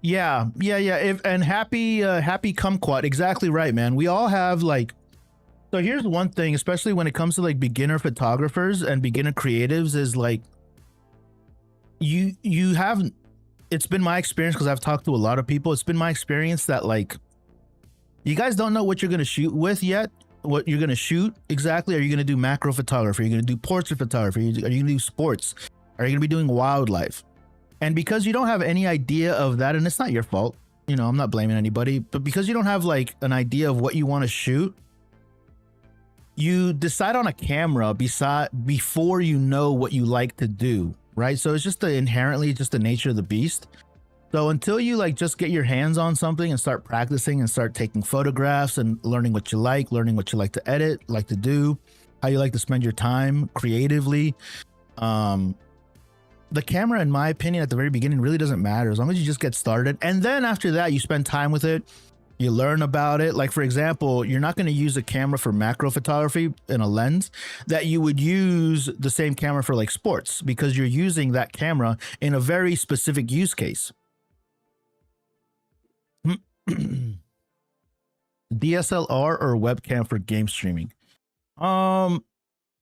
Yeah. And happy kumquat. Exactly right, man. We all have like. So here's one thing, especially when it comes to like beginner photographers and beginner creatives, is like you have. It's been my experience because I've talked to a lot of people. It's been my experience that like you guys don't know what you're gonna shoot with yet. What you're gonna shoot exactly? Are you gonna do macro photography? Are you gonna do portrait photography? Are you gonna do sports? Are you gonna be doing wildlife? And because you don't have any idea of that, and it's not your fault, you know, I'm not blaming anybody, but because you don't have like an idea of what you want to shoot, you decide on a camera before you know what you like to do, right? So it's just inherently just the nature of the beast. So until you like just get your hands on something and start practicing and start taking photographs and learning what you like to edit, like to do, how you like to spend your time creatively, the camera, in my opinion, at the very beginning really doesn't matter as long as you just get started. And then after that, you spend time with it. You learn about it. Like, for example, you're not going to use a camera for macro photography in a lens that you would use the same camera for like sports, because you're using that camera in a very specific use case. DSLR or webcam for game streaming? I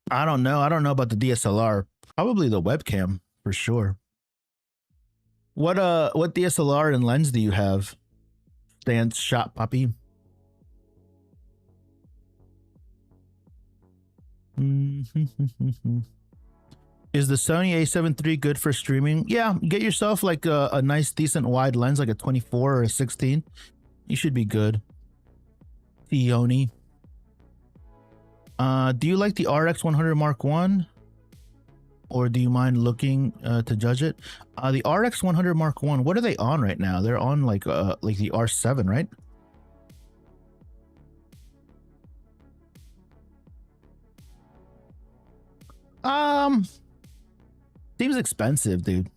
don't know. I don't know about the DSLR. Probably the webcam for sure. What DSLR and lens do you have? stance shot, puppy. Is the Sony a7 III good for streaming? Yeah, get yourself like a nice, decent wide lens, like a 24 or a 16. You should be good. Theoni. Do you like the RX100 Mark I? Or do you mind looking to judge it? The RX100 Mark I, what are they on right now? They're on like the R7, right? Seems expensive, dude.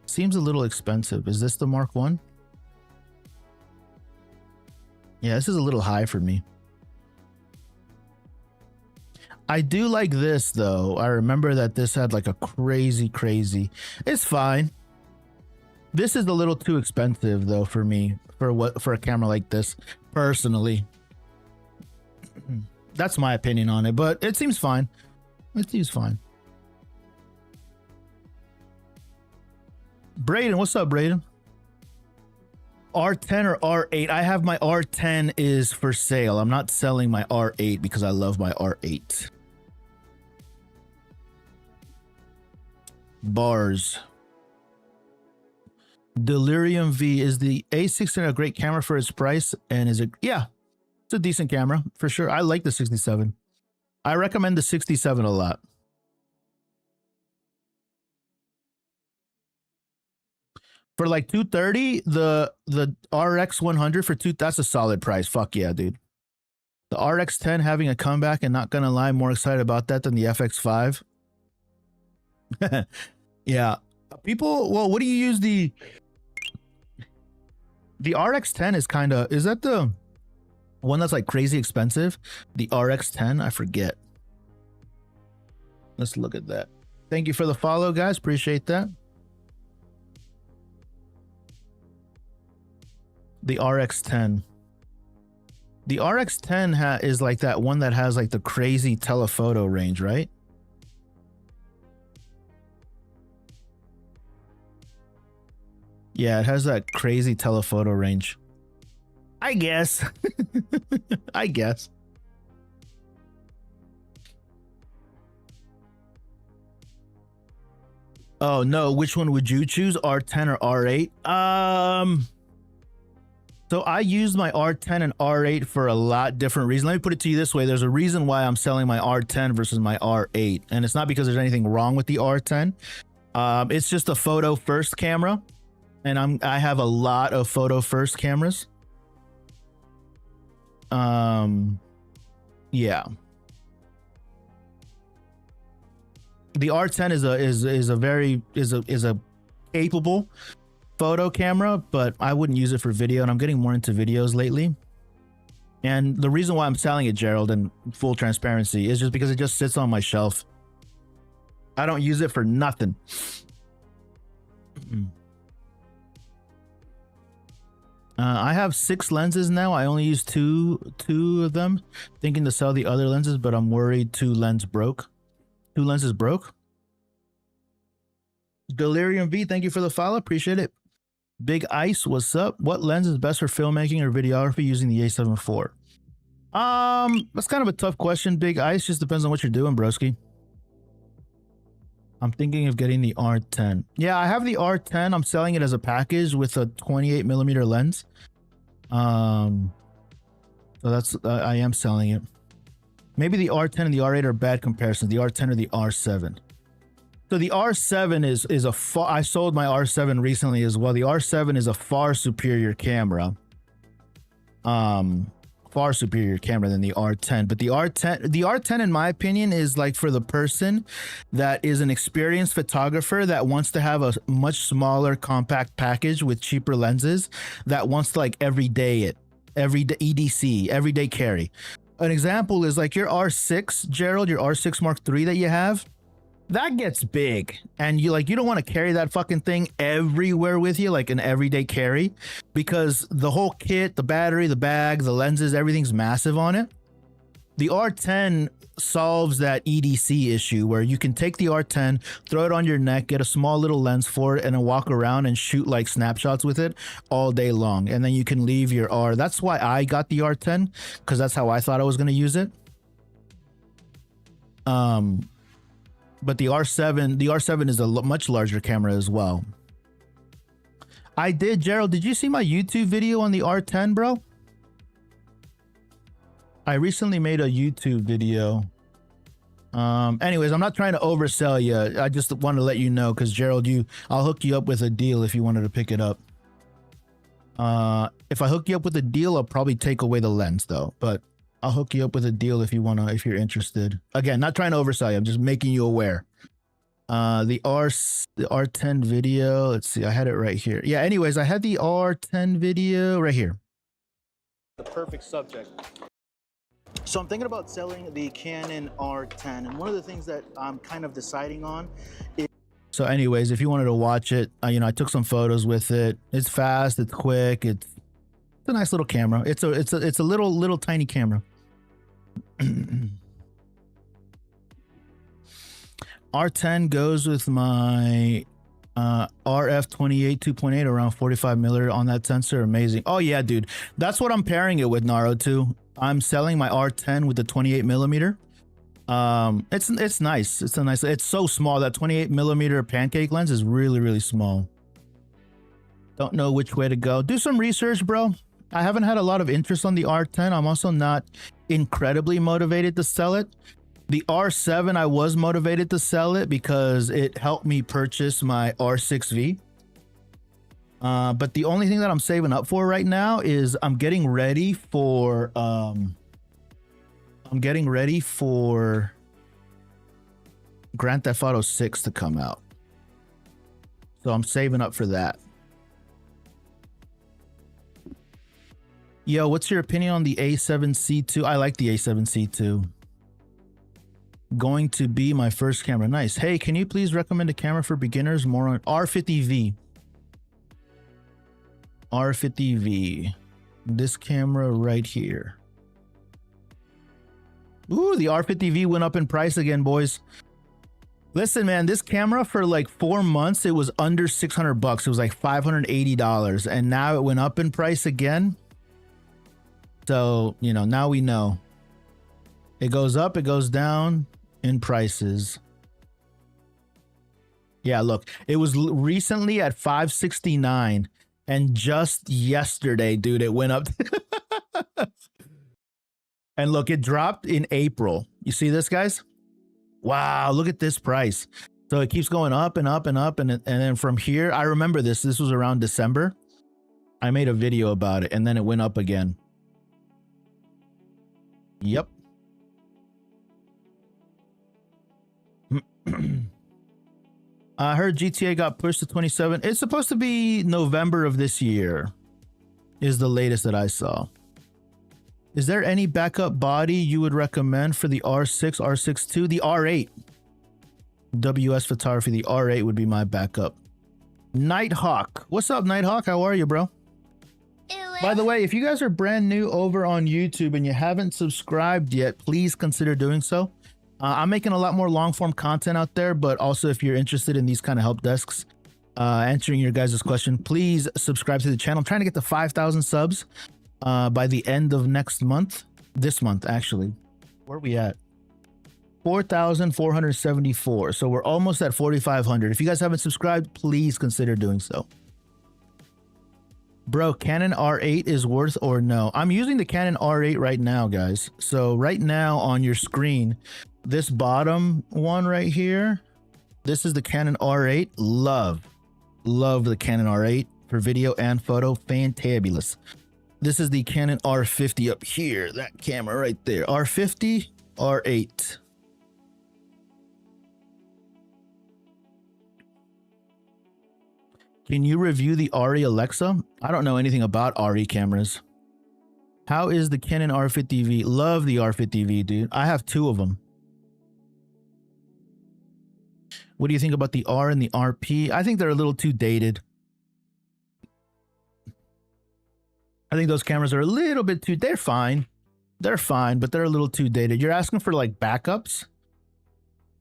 Seems a little expensive. Is this the Mark I? Yeah, this is a little high for me. I do like this though. I remember that this had like a crazy. It's fine. This is a little too expensive though for me for a camera like this, personally. That's my opinion on it, but it seems fine. It seems fine. Braden, what's up, Braden? R10 or R8? I have my R10 is for sale. I'm not selling my R8 because I love my R8. Bars. Delirium V, is the A16 a great camera for its price? And is it? Yeah, it's a decent camera for sure. I like the 67. I recommend the 67 a lot. For like 230, the RX 100 for that's a solid price. Fuck yeah, dude. The RX 10 having a comeback, and not gonna lie, more excited about that than the FX 5. Yeah, people. Well, what do you use the RX 10 is kind of, is that the one that's like crazy expensive? The RX 10, I forget. Let's look at that. Thank you for the follow, guys. Appreciate that. The RX 10. The RX 10 is like that one that has like the crazy telephoto range, right? Yeah, it has that crazy telephoto range. I guess. I guess. Oh no, which one would you choose? R10 or R8? So I used my R10 and R8 for a lot different reasons. Let me put it to you this way. There's a reason why I'm selling my R10 versus my R8. And it's not because there's anything wrong with the R10. It's just a photo first camera. And I have a lot of photo first cameras. Yeah. The R10 is a capable photo camera, but I wouldn't use it for video, and I'm getting more into videos lately. And the reason why I'm selling it, Gerald, in full transparency, is just because it just sits on my shelf. I don't use it for nothing. I have 6 lenses now. I only use two of them, thinking to sell the other lenses, but I'm worried 2 lenses broke. Delirium V, thank you for the follow. Appreciate it. Big Ice, what's up? What lens is best for filmmaking or videography using the A7 IV? That's kind of a tough question, Big Ice. Just depends on what you're doing, broski. I'm thinking of getting the R10. Yeah, I have the R10. I'm selling it as a package with a 28mm lens. So that's I am selling it. Maybe the R10 and the R8 are bad comparisons. The R10 or the R7. So the R7 is a far, I sold my R7 recently as well. The R7 is a far superior camera. Far superior camera than the R10. But the R10 in my opinion is like for the person that is an experienced photographer that wants to have a much smaller compact package with cheaper lenses, that wants to like everyday EDC, everyday carry. An example is like your R6, Gerald, your R6 Mark III that you have. That gets big, and you don't want to carry that fucking thing everywhere with you, like an everyday carry, because the whole kit, the battery, the bag, the lenses, everything's massive on it. The R10 solves that EDC issue where you can take the R10, throw it on your neck, get a small little lens for it, and then walk around and shoot like snapshots with it all day long. And then you can leave your R. That's why I got the R10, because that's how I thought I was going to use it. But the R7 is a much larger camera as well. I did, Gerald. Did you see my YouTube video on the R10, bro? I recently made a YouTube video. Anyways, I'm not trying to oversell you. I just want to let you know, because Gerald, I'll hook you up with a deal if you wanted to pick it up. If I hook you up with a deal, I'll probably take away the lens though, but I'll hook you up with a deal if you're interested. Again, not trying to oversell you. I'm just making you aware. The R10 video. Let's see. I had it right here. Yeah. Anyways, I had the R10 video right here. The perfect subject. So I'm thinking about selling the Canon R10, and one of the things that I'm kind of deciding on is... So anyways, if you wanted to watch it, I took some photos with it. It's fast, it's quick, it's a nice little camera. It's a little tiny camera. R10 goes with my RF 28 2.8 around 45 millir on that sensor. Amazing. Oh yeah, dude. That's what I'm pairing it with, Naro, too. I'm selling my R10 with the 28 millimeter. It's nice. It's so small. That 28 millimeter pancake lens is really, really small. Don't know which way to go. Do some research, bro. I haven't had a lot of interest on the R10. I'm also not incredibly motivated to sell it. The R7, I was motivated to sell it because it helped me purchase my R6V. But the only thing that I'm saving up for right now is I'm getting ready for Grand Theft Auto 6 to come out. So I'm saving up for that. Yo, what's your opinion on the A7C2? I like the A7C2. Going to be my first camera. Nice. Hey, can you please recommend a camera for beginners? More on R50V. R50V. This camera right here. Ooh, the R50V went up in price again, boys. Listen, man, this camera for like 4 months, it was under 600 bucks. It was like $580. And now it went up in price again. So, now we know. It goes up, it goes down in prices. Yeah, look, it was recently at $569. And just yesterday, dude, it went up. And look, it dropped in April. You see this, guys? Wow, look at this price. So it keeps going up and up and up. And then from here, I remember this. This was around December. I made a video about it, and then it went up again. Yep. I heard GTA got pushed to 27. It's supposed to be November of this year is the latest that I saw. Is there any backup body you would recommend for the R6, R6 II? The R8. WS photography, the R8 would be my backup. Nighthawk. What's up, Nighthawk? How are you, bro? By the way, if you guys are brand new over on YouTube and you haven't subscribed yet, please consider doing so. I'm making a lot more long form content out there, but also if you're interested in these kind of help desks, answering your guys' question, please subscribe to the channel. I'm trying to get to 5,000 subs by the end of next month. This month, actually. Where are we at? 4,474. So we're almost at 4,500. If you guys haven't subscribed, please consider doing so. Bro, Canon R8 is worth or no? I'm using the Canon R8 right now, guys. So right now on your screen, this bottom one right here, this is the Canon R8. Love the Canon R8 for video and photo. Fantabulous. This is the Canon R50 up here. That camera right there. R50, R8. Can you review the RE Alexa? I don't know anything about RE cameras. How is the Canon R50V? Love the R50V, dude. I have 2 of them. What do you think about the R and the RP? I think they're a little too dated. I think those cameras are a little bit too... They're fine. They're fine, but they're a little too dated. You're asking for like backups?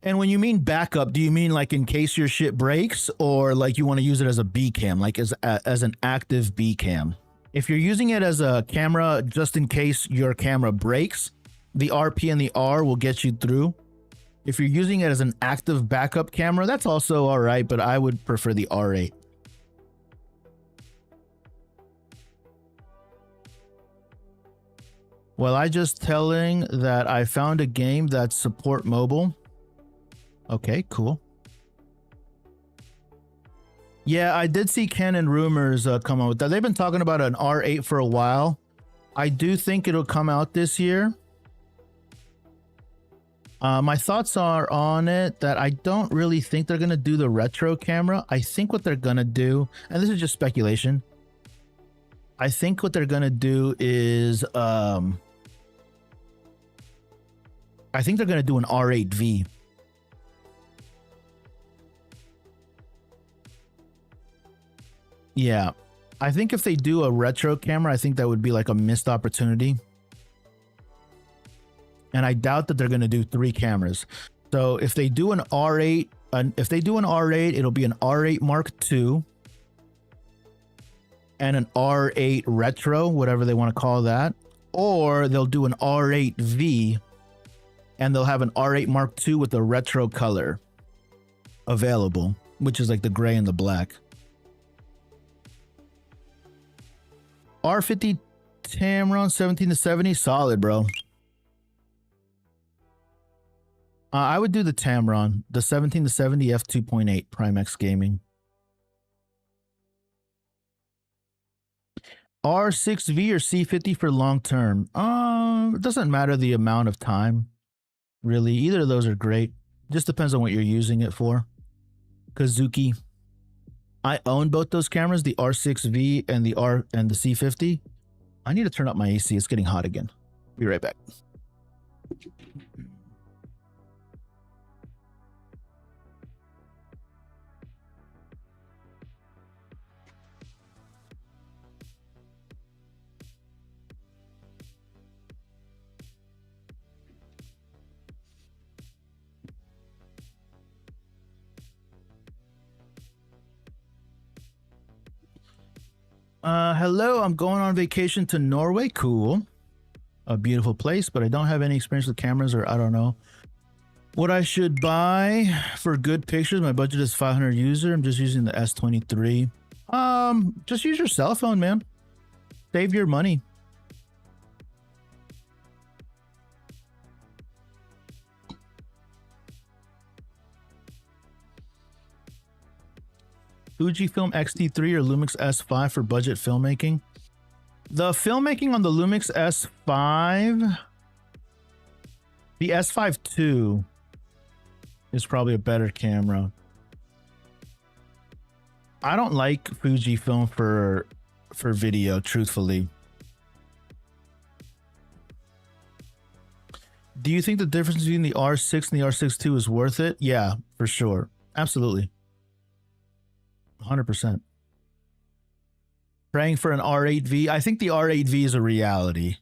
And when you mean backup, do you mean like in case your shit breaks, or like you want to use it as a B cam, like as an active B cam? If you're using it as a camera just in case your camera breaks, the RP and the R will get you through. If you're using it as an active backup camera, that's also all right, but I would prefer the R8. Well, I just telling that I found a game that support mobile. Okay, cool. Yeah, I did see Canon rumors come out with that. They've been talking about an R8 for a while. I do think it'll come out this year. My thoughts are on it that I don't really think they're going to do the retro camera. I think what they're going to do, and this is just speculation, I think what they're going to do is, I think they're going to do an R8V. Yeah, I think if they do a retro camera, I think that would be like a missed opportunity. And I doubt that they're going to do 3 cameras. So if they do an R8, it'll be an R8 Mark II and an R8 Retro, whatever they want to call that. Or they'll do an R8V and they'll have an R8 Mark II with a retro color available, which is like the gray and the black. R50 Tamron 17-70, solid, bro. I would do the Tamron, the 17-70 f2.8 Primex Gaming. R6V or C50 for long term. It doesn't matter the amount of time, really. Either of those are great. Just depends on what you're using it for. Kazuki. I own both those cameras, the R6V and the C50. I need to turn up my AC. It's getting hot again. Be right back. Hello, I'm going on vacation to Norway. Cool. A beautiful place, but I don't have any experience with cameras, or I don't know what I should buy for good pictures. My budget is 500 user. I'm just using the S23. Just use your cell phone, man. Save your money. Fujifilm X-T3 or Lumix S5 for budget filmmaking. The filmmaking on the Lumix S5, the S5 II is probably a better camera. I don't like Fujifilm for video, truthfully. Do you think the difference between the R6 and the R6 II is worth it? Yeah, for sure. Absolutely. 100%. Praying for an R8V. I think the R8V is a reality.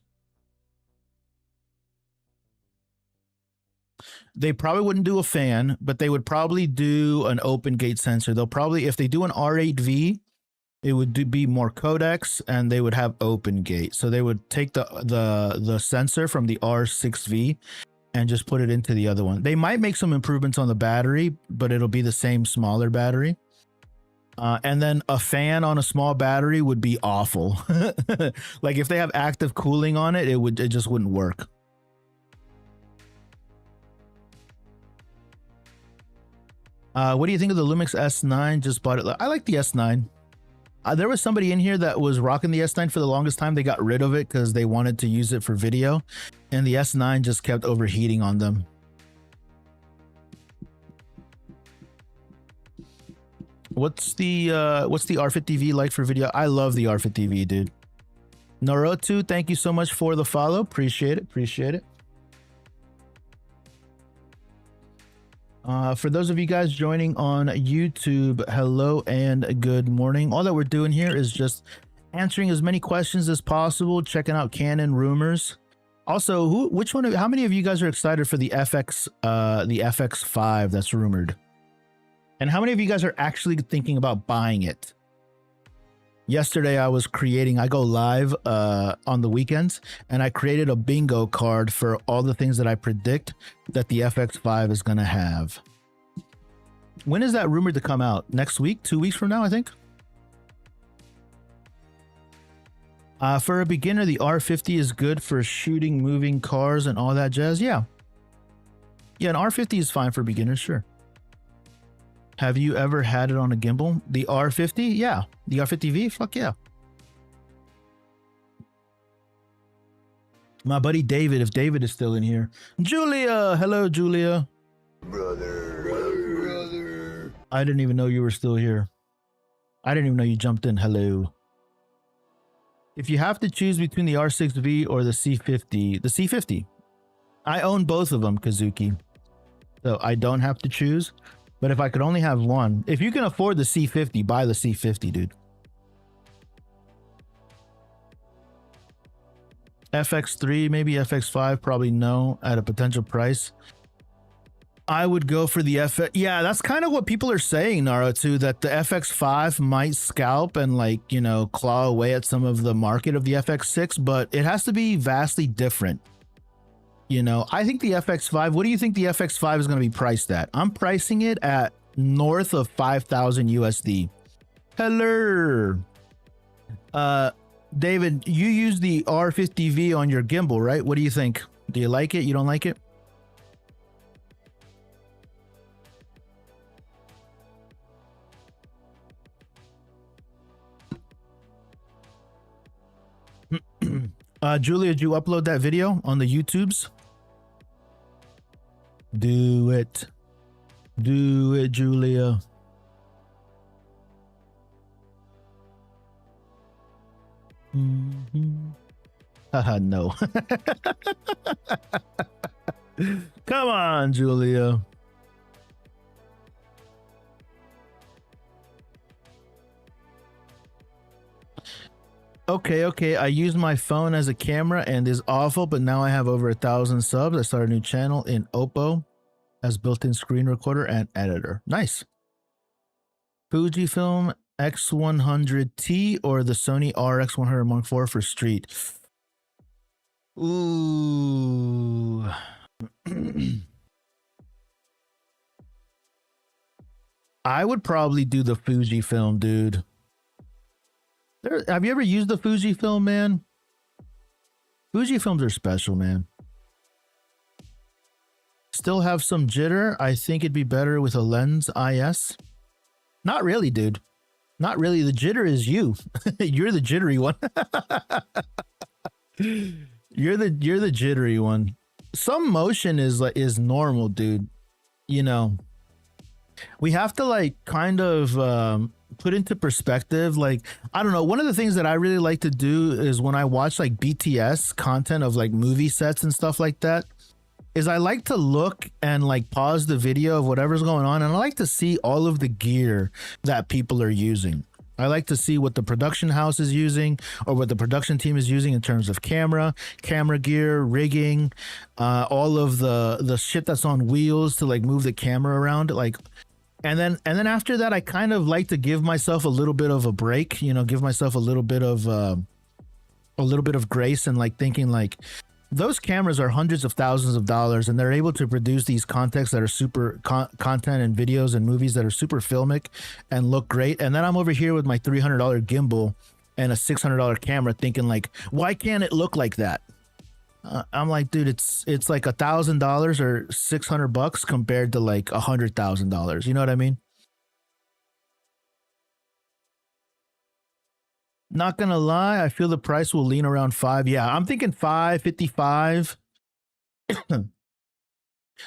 They probably wouldn't do a fan, but they would probably do an open gate sensor. They'll probably, if they do an R8V, it would be more codecs and they would have open gate. So they would take the sensor from the R6V and just put it into the other one. They might make some improvements on the battery, but it'll be the same smaller battery. And then a fan on a small battery would be awful. Like if they have active cooling on it, it just wouldn't work. What do you think of the Lumix S9? Just bought it. I like the S9. There was somebody in here that was rocking the S9 for the longest time. They got rid of it because they wanted to use it for video, and the S9 just kept overheating on them. What's the R50V like for video? I love the R50V, dude. Naruto, thank you so much for the follow. Appreciate it. Appreciate it. For those of you guys joining on YouTube, hello and good morning. All that we're doing here is just answering as many questions as possible, checking out Canon rumors. Also, which one? How many of you guys are excited for the FX5 that's rumored? And how many of you guys are actually thinking about buying it? Yesterday, I go live on the weekends, and I created a bingo card for all the things that I predict that the FX5 is going to have. When is that rumored to come out? Next week? 2 weeks from now, I think? For a beginner, the R50 is good for shooting moving cars and all that jazz. Yeah. Yeah, an R50 is fine for beginners, sure. Have you ever had it on a gimbal? The R50? Yeah. The R50V? Fuck yeah. My buddy David, if David is still in here. Julia! Hello, Julia. Brother. I didn't even know you were still here. I didn't even know you jumped in. Hello. If you have to choose between the R6V or the C50, the C50. I own both of them, Kazuki. So I don't have to choose. But if I could only have one, if you can afford the C50, buy the C50, dude. FX3, maybe FX5, probably no at a potential price. I would go for the FX. Yeah, that's kind of what people are saying, Naruto, that the FX5 might scalp and like, you know, claw away at some of the market of the FX6, but it has to be vastly different. You know, I think the FX5, what do you think the FX5 is going to be priced at? I'm pricing it at north of 5,000 USD. Hello. David, you use the R50V on your gimbal, right? What do you think? Do you like it? You don't like it? Julia, did you upload that video on the YouTubes? Do it. Do it, Julia. Haha, no. Come on, Julia. Okay. I use my phone as a camera and is awful, but now I have over 1,000 subs. I started a new channel in Oppo as built-in screen recorder and editor. Nice. Fujifilm X100T or the Sony RX100 Mark IV for street. Ooh. I would probably do the Fujifilm, dude. Have you ever used the Fujifilm, man? Fujifilms are special, man. Still have some jitter. I think it'd be better with a lens IS. Not really, dude. Not really. The jitter is you. You're the jittery one. You're the jittery one. Some motion is normal, dude. You know, we have to like kind of put into perspective, like, I don't know, one of the things that I really like to do is when I watch like BTS content of like movie sets and stuff like that, is I like to look and like pause the video of whatever's going on, and I like to see all of the gear that people are using. I like to see what the production house is using or what the production team is using in terms of camera gear, rigging, all of the shit that's on wheels to like move the camera around, like. And then after that, I kind of like to give myself a little bit of a break, you know, give myself a little bit of grace, and like thinking like those cameras are hundreds of thousands of dollars, and they're able to produce these contents that are super content and videos and movies that are super filmic and look great. And then I'm over here with my $300 gimbal and a $600 camera thinking like, why can't it look like that? I'm like, dude, it's like $1,000 or $600 compared to like $100,000. You know what I mean? Not gonna lie, I feel the price will lean around 5. Yeah, I'm thinking 555.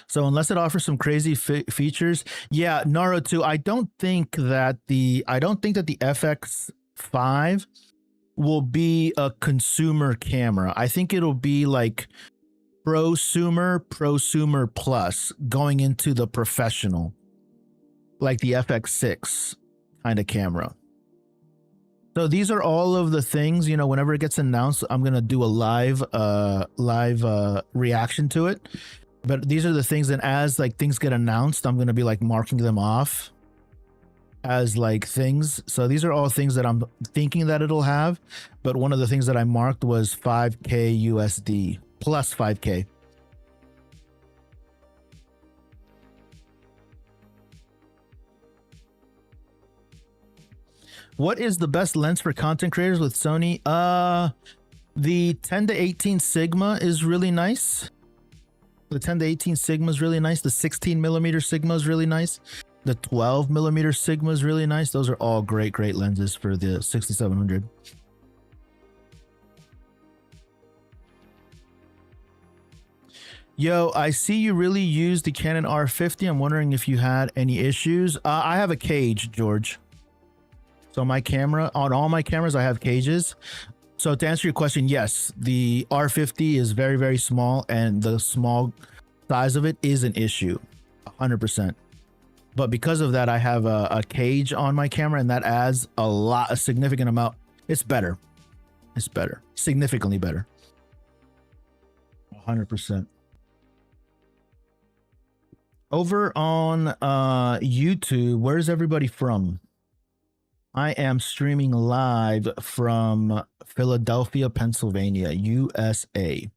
So unless it offers some crazy features, yeah, Naruto. I don't think that the FX5 will be a consumer camera. I think it'll be like prosumer plus going into the professional, like the FX6 kind of camera. So these are all of the things, you know, whenever it gets announced, I'm going to do a live reaction to it. But these are the things that as like things get announced, I'm going to be like marking them off as like things. So these are all things that I'm thinking that it'll have. But one of the things that I marked was 5K USD plus 5K. What is the best lens for content creators with Sony? The 10 to 18 Sigma is really nice. The 10 to 18 Sigma is really nice. The 16 millimeter Sigma is really nice. The 12 millimeter Sigma is really nice. Those are all great lenses for the 6700. Yo, I see you really use the Canon R50. I'm wondering if you had any issues. I have a cage, George. So my camera, on all my cameras, I have cages. So to answer your question, yes, the R50 is very small, and the small size of it is an issue, 100%. But because of that, I have a cage on my camera, and that adds a significant amount. It's better. It's better. Significantly better. 100%. Over on YouTube, where's everybody from? I am streaming live from Philadelphia, Pennsylvania, USA.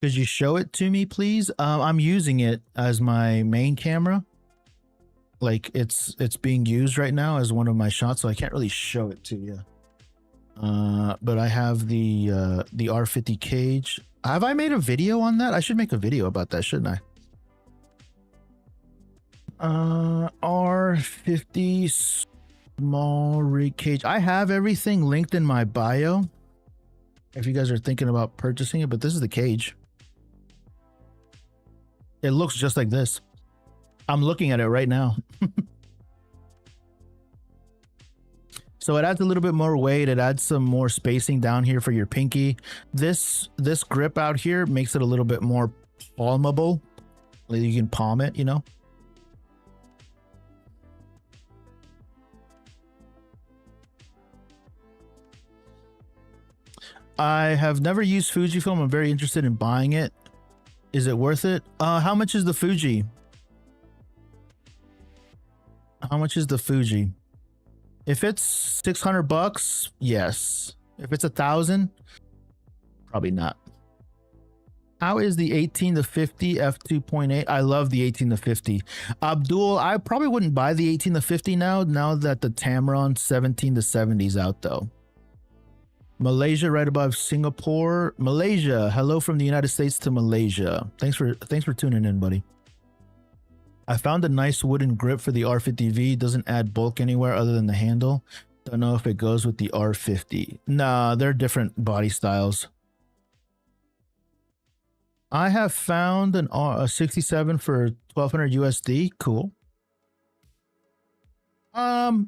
Could you show it to me, please? I'm using it as my main camera. Like it's being used right now as one of my shots, so I can't really show it to you. But I have the R50 cage. Have I made a video on that? I should make a video about that, shouldn't I? R50 small rig cage. I have everything linked in my bio if you guys are thinking about purchasing it, but this is the cage. It looks just like this. I'm looking at it right now. So it adds a little bit more weight. It adds some more spacing down here for your pinky. This grip out here makes it a little bit more palmable. Like you can palm it, you know. I have never used Fujifilm. I'm very interested in buying it. Is it worth it? How much is the Fuji? How much is the Fuji? If it's 600 bucks, yes. If it's 1,000, probably not. How is the 18 to 50 f2.8? I love the 18 to 50. Abdul, I probably wouldn't buy the 18 to 50 now that the Tamron 17 to 70 is out though. Malaysia right above Singapore. Malaysia, hello from the United States to Malaysia. Thanks for tuning in, buddy. I found a nice wooden grip for the R50V. Doesn't add bulk anywhere other than the handle. Don't know if it goes with the R50. Nah, they're different body styles. I have found a 67 for 1,200 USD. Cool.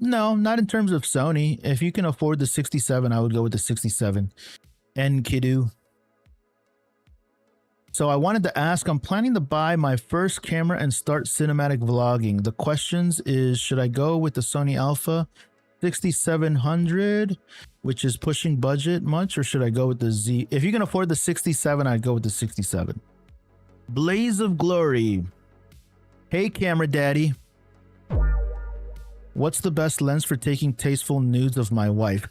No, not in terms of Sony. If you can afford the 67, I would go with the 67. And Kidoo. So I wanted to ask, I'm planning to buy my first camera and start cinematic vlogging. The questions is, should I go with the Sony Alpha 6700, which is pushing budget much, or should I go with the Z? If you can afford the 67, I'd go with the 67. Blaze of Glory. Hey, camera daddy. What's the best lens for taking tasteful nudes of my wife?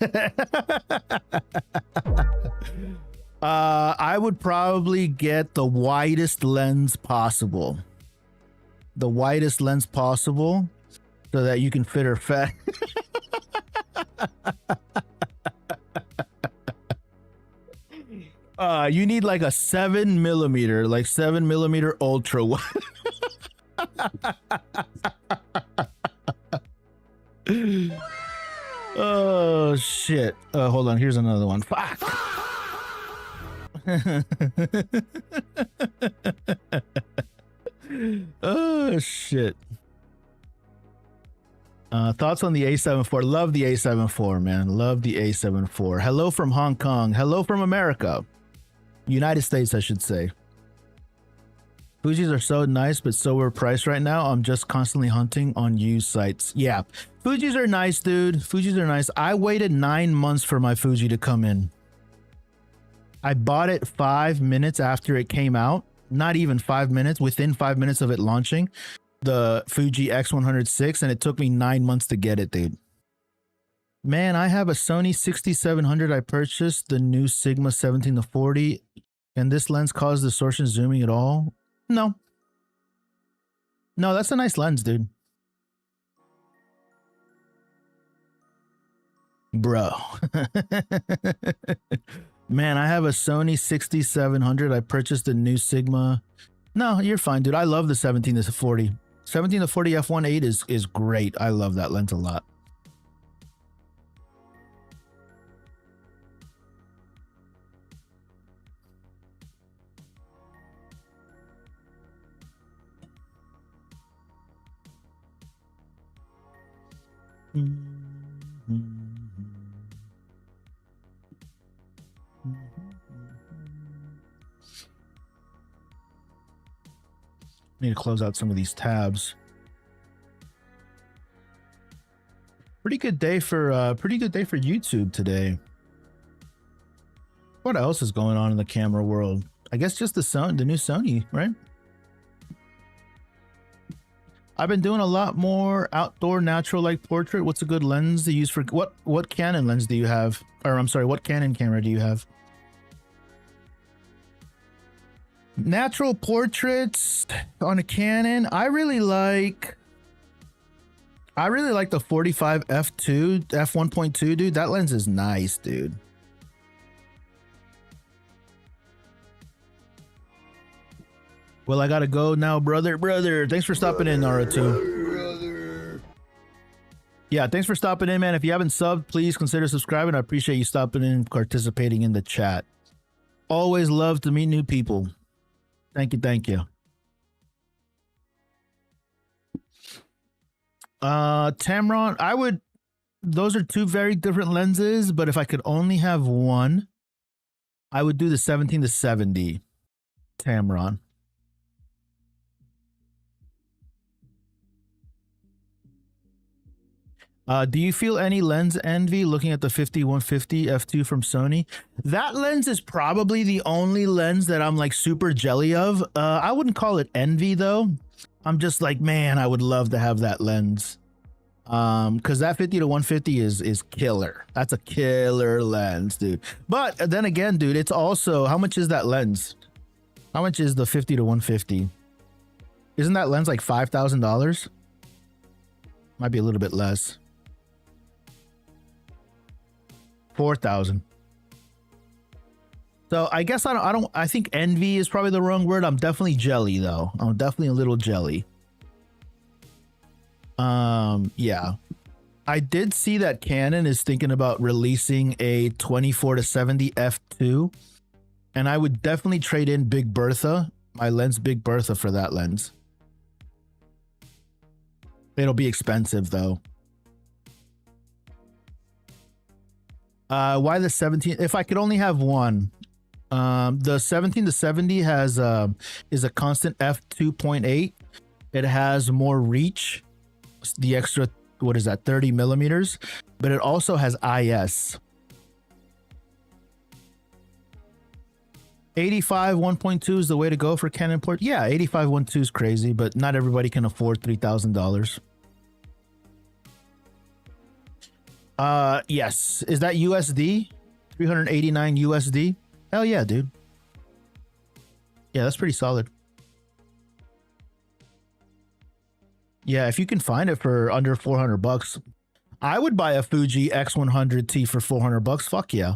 I would probably get the widest lens possible. The widest lens possible so that you can fit her fat. You need like a 7 millimeter, like 7 millimeter ultra wide. Oh shit. Hold on, here's another one. Fuck. Oh shit. Thoughts on the A7 IV? Love the A7 IV, man. Love the A7 IV. Hello from Hong Kong. Hello from America. United States, I should say. Fujis are so nice, but so overpriced right now. I'm just constantly hunting on used sites. Yeah, Fujis are nice, dude. Fujis are nice. I waited 9 months for my Fuji to come in. I bought it 5 minutes after it came out. Not even 5 minutes. Within 5 minutes of it launching, the Fuji X106, and it took me 9 months to get it, dude. Man, I have a Sony 6700 I purchased, the new Sigma 17-40. Can this lens cause distortion zooming at all? No. No, that's a nice lens, dude. Bro. Man, I have a Sony 6700. I purchased a new Sigma. No, you're fine, dude. I love the 17-40. 17-40 f1.8 is great. I love that lens a lot. Need to close out some of these tabs. Pretty good day for YouTube today. What else is going on in the camera world? I guess just the new Sony, right? I've been doing a lot more outdoor natural light portrait. What's a good lens to use for what Canon lens do you have? Or I'm sorry, what Canon camera do you have? Natural portraits on a Canon. I really like the 45 f2 f1.2, dude. That lens is nice, dude. Well, I gotta go now, brother. Thanks for stopping in, Naruto. Yeah, thanks for stopping in, man. If you haven't subbed, please consider subscribing. I appreciate you stopping in and participating in the chat. Always love to meet new people. Thank you, thank you. Tamron, those are two very different lenses, but if I could only have one, I would do the 17-70 Tamron. Do you feel any lens envy looking at the 50-150 f2 from Sony? That lens is probably the only lens that I'm like super jelly of. I wouldn't call it envy though. I'm just like, man, I would love to have that lens. Because that 50-150 is killer. That's a killer lens, dude. But then again, dude, it's also, how much is that lens? How much is the 50-150? Isn't that lens like $5,000? Might be a little bit less. 4,000. So I guess I think envy is probably the wrong word. I'm definitely jelly though. I'm definitely a little jelly. Yeah. I did see that Canon is thinking about releasing a 24-70 f2, and I would definitely trade in Big Bertha, my lens Big Bertha, for that lens. It'll be expensive though. Why the 17? If I could only have one, the 17-70 has is a constant f2.8. It has more reach, the extra, what is that, 30 millimeters, but it also has IS. 85 1.2 is the way to go for Canon port. Yeah, 85 1.2 is crazy, but not everybody can afford $3,000. Yes. Is that USD? 389 USD? Hell yeah, dude. Yeah, that's pretty solid. Yeah, if you can find it for under 400 bucks, I would buy a Fuji X100T for 400 bucks. Fuck yeah.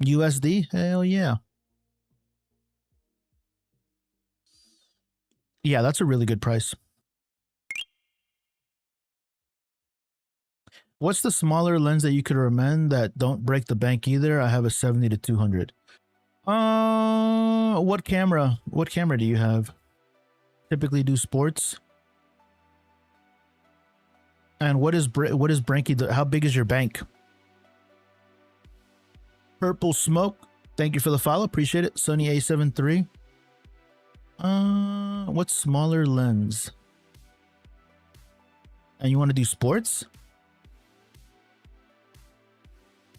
USD? Hell yeah. Yeah, that's a really good price. What's the smaller lens that you could recommend that don't break the bank either? I have a 70-200. What camera? What camera do you have? Typically do sports. And what is Branky? How big is your bank? Purple Smoke. Thank you for the follow. Appreciate it. Sony A7 III. What smaller lens? And you want to do sports?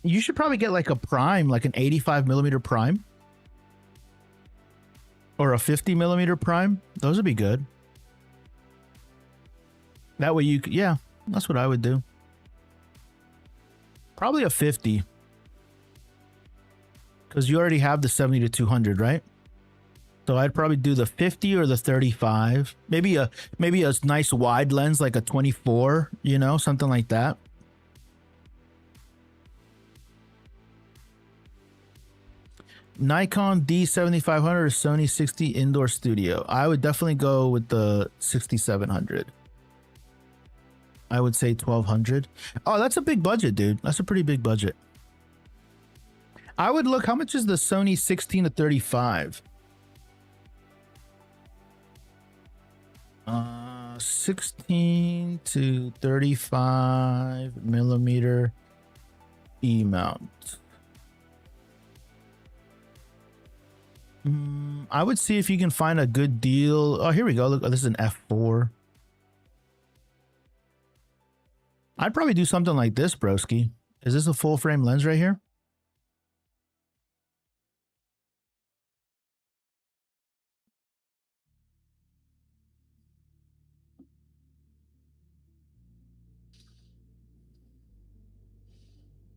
You should probably get like a prime, like an 85mm prime. Or a 50mm prime. Those would be good. That way you could, yeah, that's what I would do. Probably a 50. Because you already have the 70-200, right? So I'd probably do the 50 or the 35. Maybe a nice wide lens like a 24, you know, something like that. Nikon D7500 or Sony 60 indoor studio. I would definitely go with the 6700. I would say 1200. Oh, that's a big budget, dude. That's a pretty big budget. I would look, how much is the Sony 16-35? 16-35mm E mount. I would see if you can find a good deal. Oh, here we go. Look, this is an f4. I'd probably do something like this, broski. Is this a full frame lens right here?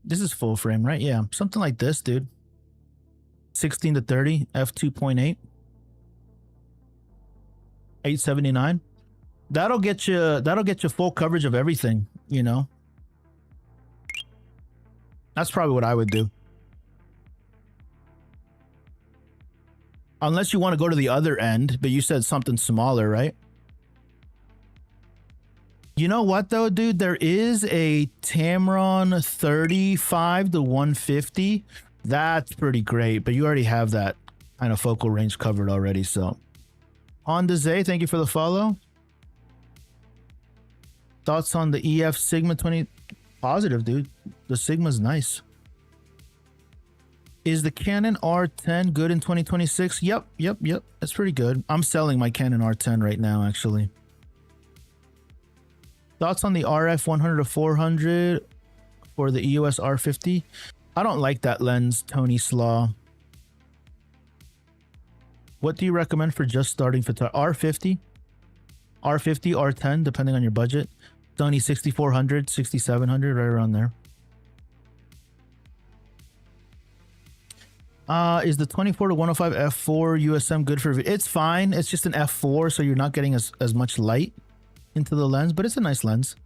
This is full frame, right? Yeah, something like this, dude. 16-30 f2.8, 879. That'll get you full coverage of everything, you know. That's probably what I would do. Unless you want to go to the other end, but you said something smaller, right? You know what though, dude? There is a Tamron 35-150. That's pretty great, but you already have that kind of focal range covered already. So, Honda Zay, thank you for the follow. Thoughts on the EF Sigma 20? Positive, dude. The Sigma's nice. Is the Canon R10 good in 2026? Yep. That's pretty good. I'm selling my Canon R10 right now, actually. Thoughts on the RF 100-400 for the EOS R50? I don't like that lens, Tony Slaw. What do you recommend for just starting photography? R50, R10, depending on your budget. Sony 6400, 6700, right around there. Is the 24-105 f4 USM good for video? It's fine. It's just an f4, so you're not getting as much light into the lens, but it's a nice lens.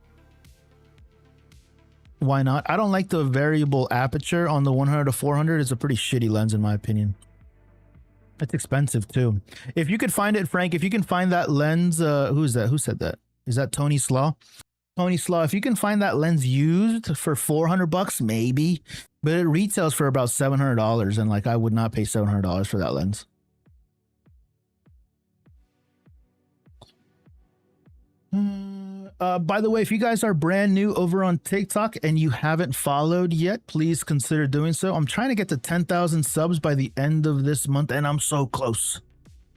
Why not? I don't like the variable aperture on the 100-400. It's a pretty shitty lens in my opinion. It's expensive too. If you could find it, Frank, if you can find that lens, who's that? Who said that? Is that Tony Slaw? Tony Slaw, if you can find that lens used for $400, maybe, but it retails for about $700, and like I would not pay $700 for that lens. By the way, if you guys are brand new over on TikTok and you haven't followed yet, please consider doing so. I'm trying to get to 10,000 subs by the end of this month, and I'm so close.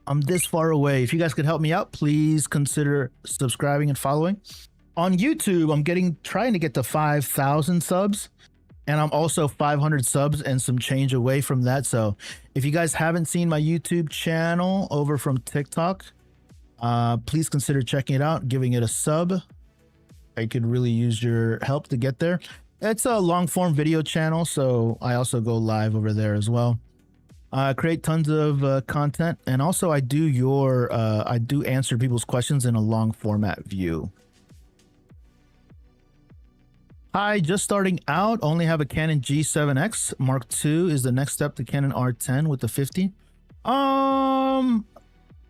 I'm this far away. If you guys could help me out, please consider subscribing and following. On YouTube, I'm trying to get to 5,000 subs, and I'm also 500 subs and some change away from that. So if you guys haven't seen my YouTube channel over from TikTok, please consider checking it out, giving it a sub. I could really use your help to get there. It's a long form video channel, so I also go live over there as well. Create tons of content, and also I do answer people's questions in a long format view. Hi, just starting out, only have a Canon G7X. Mark II is the next step to Canon R10 with the 50. I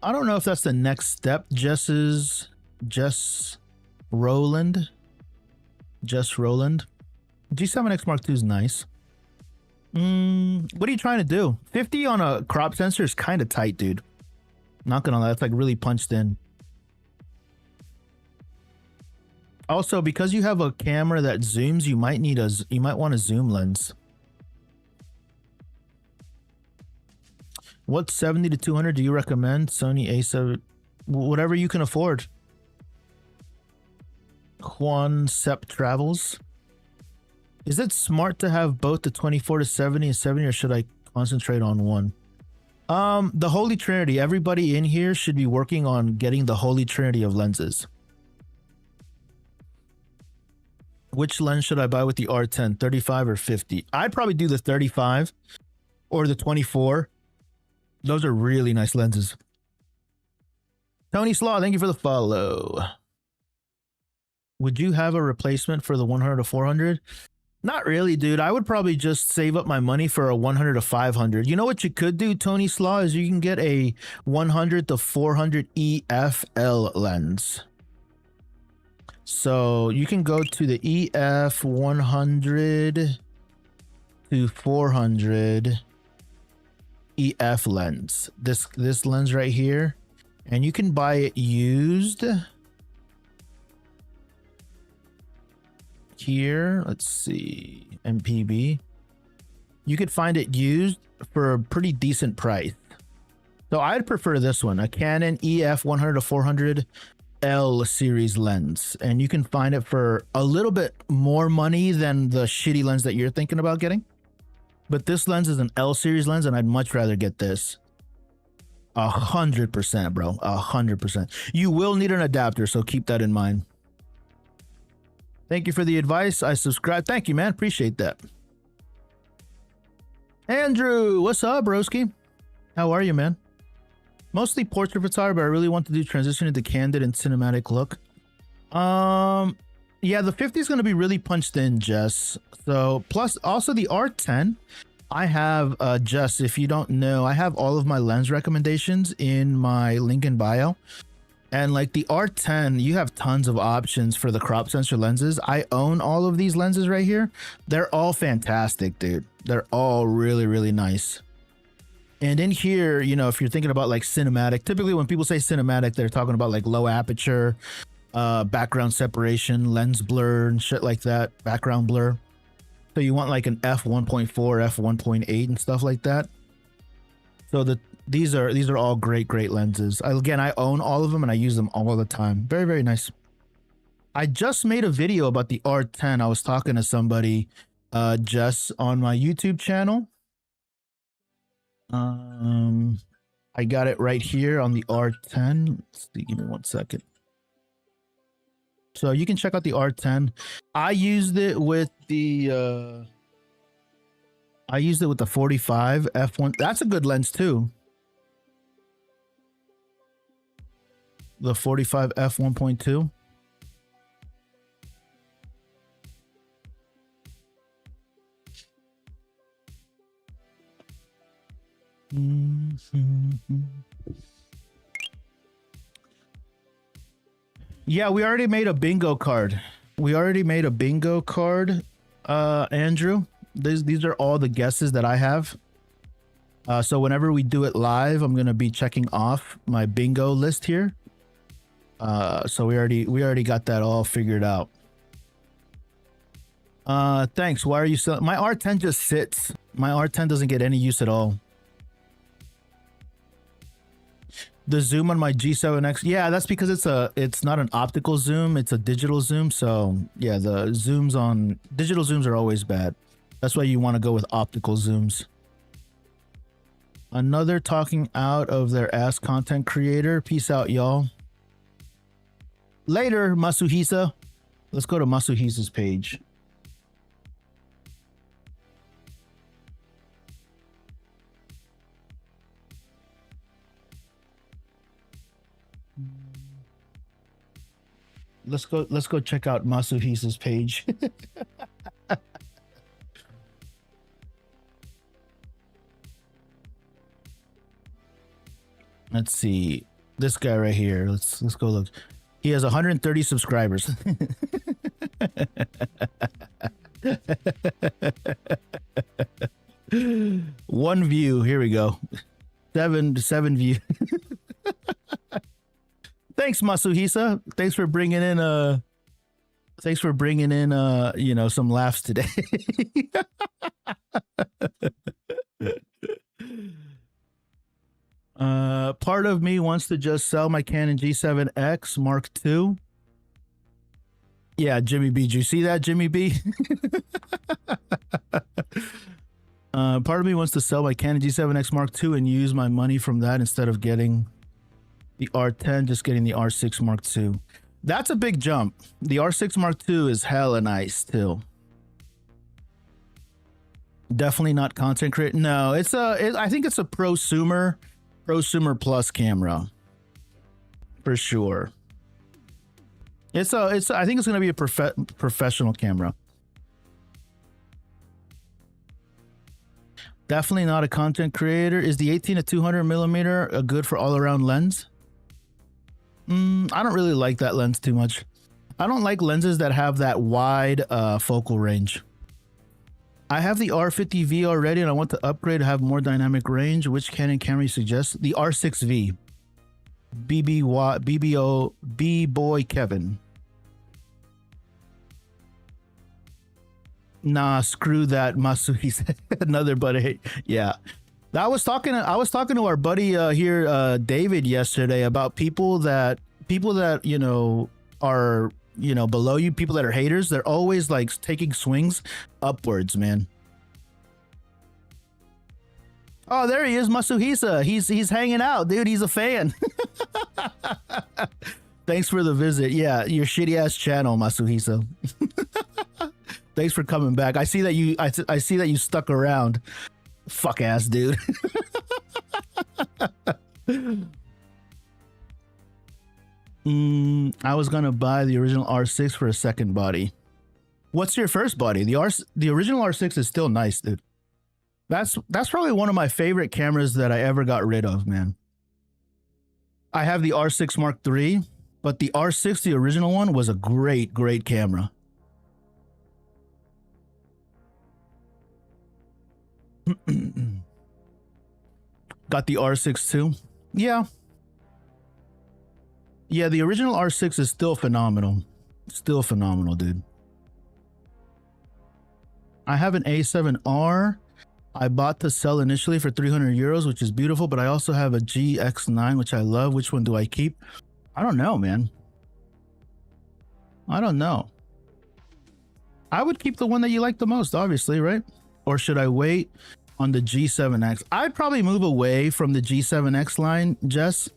don't know if that's the next step. Jess Roland. G7X Mark II is nice. What are you trying to do? 50 on a crop sensor is kind of tight, dude. Not gonna lie, that's like really punched in. Also, because you have a camera that zooms, you might want a zoom lens. What 70 to 200 do you recommend? Sony A7, whatever you can afford. Juan Sepp Travels. Is it smart to have both the 24 to 70 and 70, or should I concentrate on one? The Holy Trinity. Everybody in here should be working on getting the Holy Trinity of lenses. Which lens should I buy with the R10, 35 or 50? I'd probably do the 35 or the 24. Those are really nice lenses. Tony Slaw, thank you for the follow. Would you have a replacement for the 100 to 400? Not really, dude. I would probably just save up my money for a 100 to 500. You know what you could do, Tony Slaw, is you can get a 100 to 400 EF-L lens. So you can go to the EF 100 to 400 EF lens. This lens right here, and you can buy it used. Here, let's see, MPB. You could find it used for a pretty decent price. So I'd prefer this one, a Canon EF 100 to 400 L series lens, and you can find it for a little bit more money than the shitty lens that you're thinking about getting. But this lens is an L series lens, and I'd much rather get this. 100%, bro. 100%. You will need an adapter, so keep that in mind. Thank you for the advice. I subscribe. Thank you, man. Appreciate that. Andrew, what's up, broski? How are you, man? Mostly portrait photography, but I really want to do transition into candid and cinematic look. Yeah, the 50 is going to be really punched in, Jess. So, plus also the R10. I have, Jess, if you don't know, I have all of my lens recommendations in my link in bio. And like the R10, you have tons of options for the crop sensor lenses. I own all of these lenses right here. They're all fantastic, dude. They're all really, really nice. And in here, you know, if you're thinking about like cinematic, typically when people say cinematic, they're talking about like low aperture, background separation, lens blur and shit like that, background blur. So you want like an f1.4, f1.8 and stuff like that. So these are all great lenses. Again, I own all of them and I use them all the time. Very, very nice. I just made a video about the R10. I was talking to somebody, Jess, on my YouTube channel. I got it right here on the R10. Let's see, give me 1 second. So you can check out the R10. I used it with the 45 f1. That's a good lens too. The 45 f1.2. Yeah, we already made a bingo card. Andrew. These are all the guesses that I have. So whenever we do it live, I'm gonna be checking off my bingo list here. So we already got that all figured out. Thanks. Why are you selling? My R10 just sits. My R10 doesn't get any use at all. The zoom on my G7X, yeah, that's because it's not an optical zoom, it's a digital zoom. So yeah, the zooms on digital zooms are always bad. That's why you want to go with optical zooms. Another talking out of their ass content creator. Peace out, y'all. Later, Masuhisa. Let's go to Masuhisa's page. Let's go check out Masuhisa's page. Let's see. This guy right here. Let's go look. He has 130 subscribers. One view. Here we go. Seven view. Thanks, Masuhisa. Thanks for bringing in you know, some laughs today. part of me wants to just sell my Canon G7X Mark II. Yeah, Jimmy B. Did you see that, Jimmy B? Part of me wants to sell my Canon G7X Mark II and use my money from that instead of getting the R10, just getting the R6 Mark II. That's a big jump. The R6 Mark II is hella nice too. Definitely not content creator. No, I think it's a prosumer plus camera for sure. I think it's going to be a professional camera. Definitely not a content creator. Is the 18 to 200 millimeter a good for all around lens? I don't really like that lens too much. I don't like lenses that have that wide focal range. I have the R50V already and I want to upgrade to have more dynamic range. Which Canon camera you suggest? The R6V. B-Boy Kevin. Nah, screw that, Masu. He said another buddy. Yeah. I was talking to our buddy here, David, yesterday about people that you know are below you, people that are haters. They're always like taking swings upwards, man. Oh, there he is, Masuhisa. He's hanging out, dude. He's a fan. Thanks for the visit. Yeah, your shitty ass channel, Masuhisa. Thanks for coming back. I see that you stuck around. Fuck ass dude. I was gonna buy the original R6 for a second body. What's your first body? The original R6 is still nice, dude. That's probably one of my favorite cameras that I ever got rid of, man. I have the R6 Mark III, but the R6, the original one, was a great camera. Got the R6 too. Yeah, the original R6 is still phenomenal. Still phenomenal, dude. I have an A7R I bought to sell initially for 300 euros, which is beautiful, but I also have a GX9, which I love. Which one do I keep? I don't know, man. I don't know. I would keep the one that you like the most, obviously, right? Or should I wait on the G7X? I'd probably move away from the G7X line, Jess,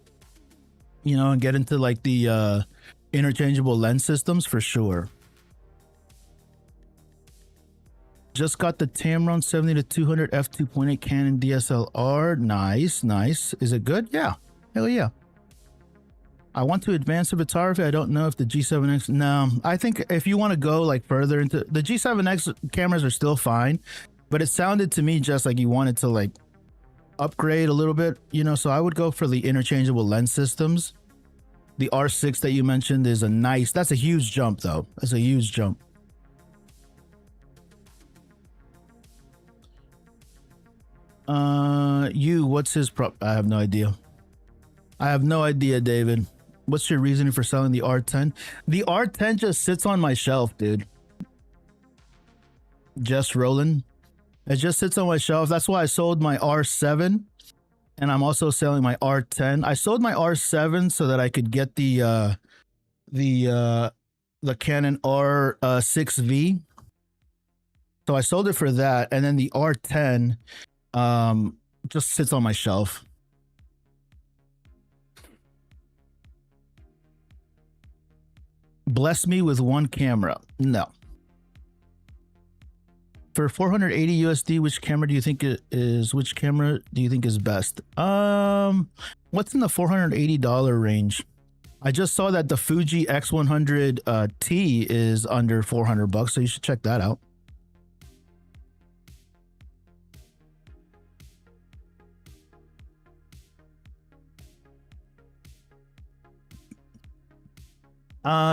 and get into like the interchangeable lens systems for sure. Just got the Tamron 70 to 200 f2.8 Canon DSLR. Nice. Is it good? Yeah. Hell yeah. I want to advance the photography. I don't know if the G7X... No, I think if you want to go like further into... The G7X cameras are still fine, but it sounded to me just like you wanted to like upgrade a little bit, so I would go for the interchangeable lens systems. The R6 that you mentioned is a nice... That's a huge jump though. That's a huge jump. What's his prop? I have no idea. David. What's your reasoning for selling the R10? The R10 just sits on my shelf, dude. Just rolling. It just sits on my shelf. That's why I sold my R7, and I'm also selling my R10. I sold my R7 so that I could get the Canon R6V. So I sold it for that, and then the R10 just sits on my shelf. Bless me with one camera. No. For 480 USD, which camera do you think is best? What's in the $480 range? I just saw that the Fuji X100 T is under $400, so you should check that out.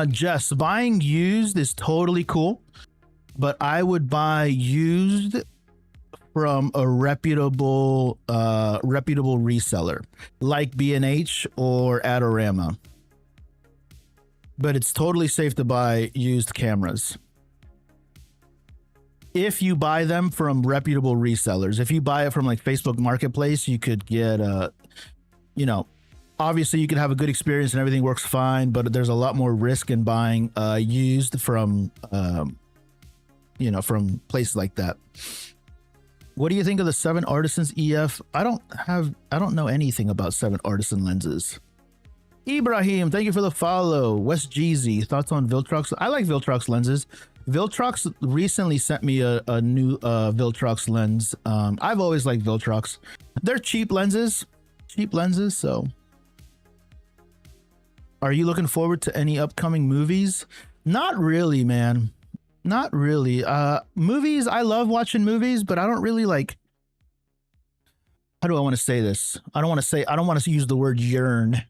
Jess, buying used is totally cool, but I would buy used from a reputable reseller like B&H or Adorama. But it's totally safe to buy used cameras if you buy them from reputable resellers. If you buy it from like Facebook Marketplace, you could get Obviously, you can have a good experience and everything works fine, but there's a lot more risk in buying used from, from places like that. What do you think of the 7 Artisans EF? I don't know anything about 7 Artisan lenses. Ibrahim, thank you for the follow. West Jeezy, thoughts on Viltrox? I like Viltrox lenses. Viltrox recently sent me a new Viltrox lens. I've always liked Viltrox. They're cheap lenses, so. Are you looking forward to any upcoming movies? Not really, man. Not really. Movies, I love watching movies, but I don't really like. How do I want to say this? I don't want to use the word yearn.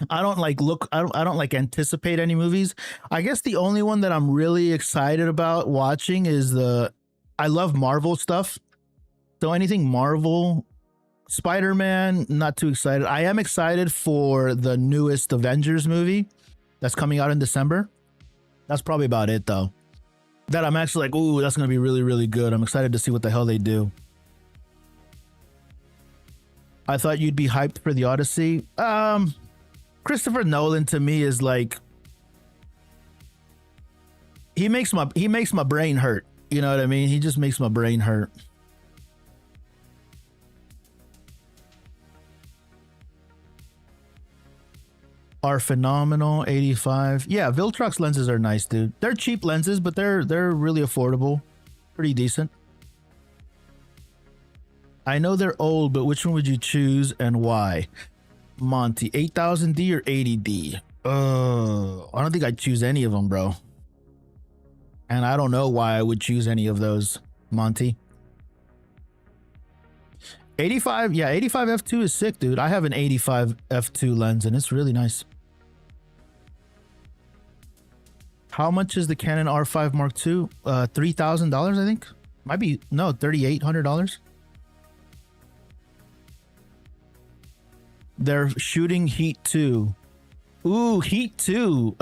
I don't like anticipate any movies. I guess the only one that I'm really excited about watching is I love Marvel stuff. So anything Marvel, Spider-Man, not too excited. I am excited for the newest Avengers movie that's coming out in December. That's probably about it though. That I'm actually like, ooh, that's going to be really, really good. I'm excited to see what the hell they do. I thought you'd be hyped for the Odyssey. Christopher Nolan to me is like, he makes my brain hurt. You know what I mean? He just makes my brain hurt. Are phenomenal. 85. Yeah, Viltrox lenses are nice, dude. They're cheap lenses, but they're really affordable. Pretty decent. I know they're old, but which one would you choose and why? Monty, 8000D or 80D? I don't think I'd choose any of them, bro. And I don't know why I would choose any of those, Monty. 85, yeah, 85 f2 is sick, dude. I have an 85 f2 lens and it's really nice. How much is the Canon R5 Mark II? $3,000, I think. Might be, no, $3,800. They're shooting Heat 2. Ooh, Heat 2.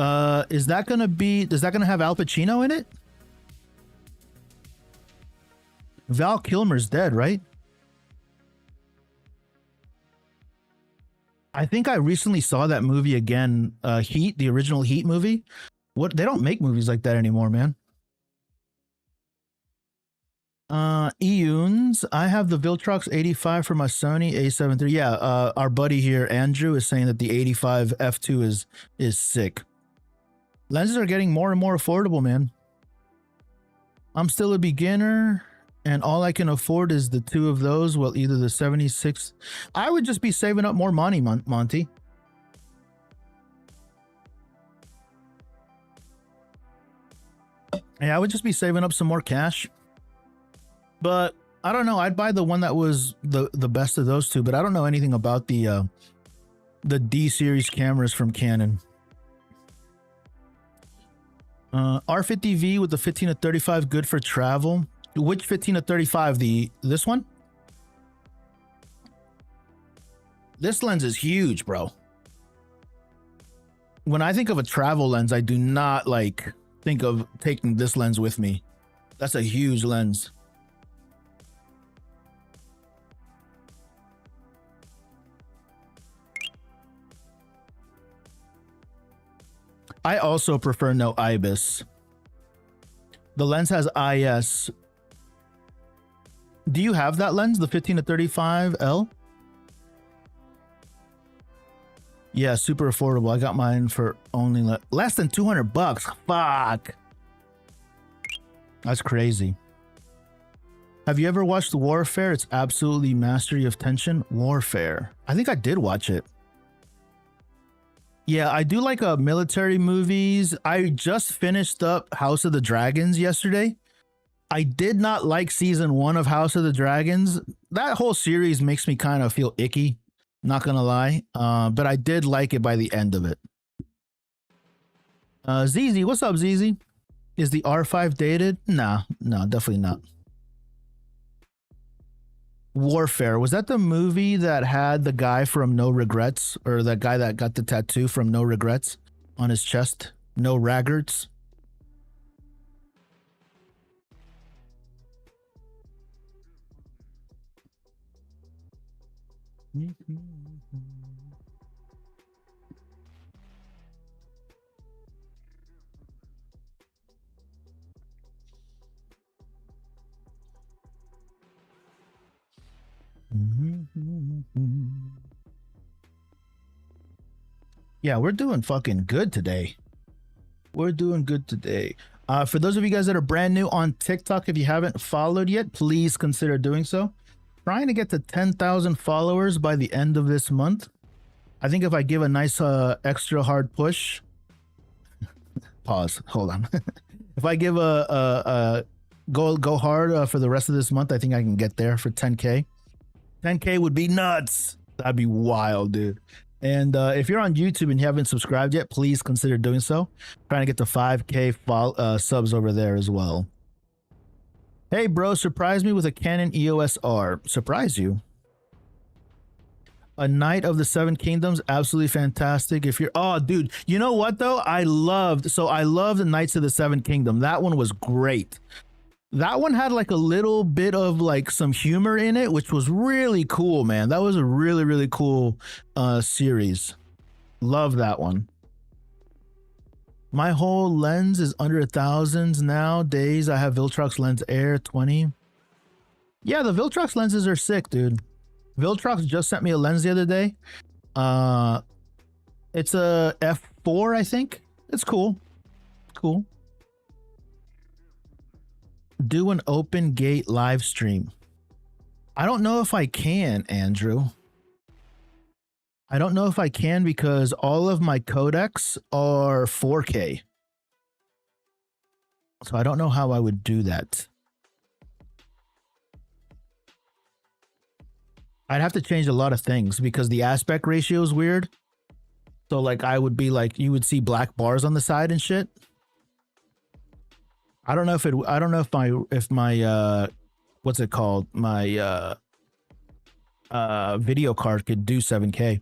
Is that gonna have Al Pacino in it? Val Kilmer's dead, right? I think I recently saw that movie again, Heat, the original Heat movie. What, they don't make movies like that anymore, man. Euns, I have the Viltrox 85 for my Sony A7 III. Yeah, our buddy here, Andrew, is saying that the 85 f2 is sick. Lenses are getting more and more affordable, man. I'm still a beginner, and all I can afford is the 2 of those. Well, either the 76. I would just be saving up more money, Monty. Yeah, I would just be saving up some more cash. But I don't know. I'd buy the one that was the best of those 2. But I don't know anything about the D series cameras from Canon. R50V with the 15 to 35 good for travel. Which 15 to 35? This one? This lens is huge, bro. When I think of a travel lens, I do not think of taking this lens with me. That's a huge lens. I also prefer no IBIS. The lens has IS. Do you have that lens, the 15 to 35L? Yeah, super affordable. I got mine for only less than $200. Fuck. That's crazy. Have you ever watched Warfare? It's absolutely mastery of tension. Warfare. I think I did watch it. Yeah, I do like military movies. I just finished up House of the Dragons yesterday. I did not like season 1 of House of the Dragons. That whole series makes me kind of feel icky, not gonna lie. But I did like it by the end of it. ZZ, what's up, ZZ? Is the R5 dated? Nah, no, definitely not. Warfare, was that the movie that had the guy from No Regrets, or that guy that got the tattoo from No Regrets on his chest? No Raggarts? Yeah, we're doing fucking good today. We're doing good today. For those of you guys that are brand new on TikTok, if you haven't followed yet, please consider doing so. Trying to get to 10,000 followers by the end of this month. I think if I give a nice extra hard push, pause, hold on. If I give a go hard for the rest of this month, I think I can get there for 10K. 10K would be nuts. That'd be wild, dude. And if you're on YouTube and you haven't subscribed yet, please consider doing so. Trying to get to 5K subs over there as well. Hey, bro, surprise me with a Canon EOS R. Surprise you? A Knight of the Seven Kingdoms, absolutely fantastic. If you're, oh, dude, you know what though? I loved the Knights of the Seven Kingdom. That one was great. That one had like a little bit of like some humor in it, which was really cool, man. That was a really, really cool series. Love that one. My whole lens is under 1,000 nowadays. I have Viltrox Lens Air 20. Yeah, the Viltrox lenses are sick, dude. Viltrox just sent me a lens the other day. It's a f4, I think. It's cool. Cool. Do an open gate live stream. I don't know if I can, Andrew. I don't know if I can because all of my codecs are 4K. So I don't know how I would do that. I'd have to change a lot of things because the aspect ratio is weird. So like I would be like, you would see black bars on the side and shit. I don't know if my what's it called? My video card could do 7K.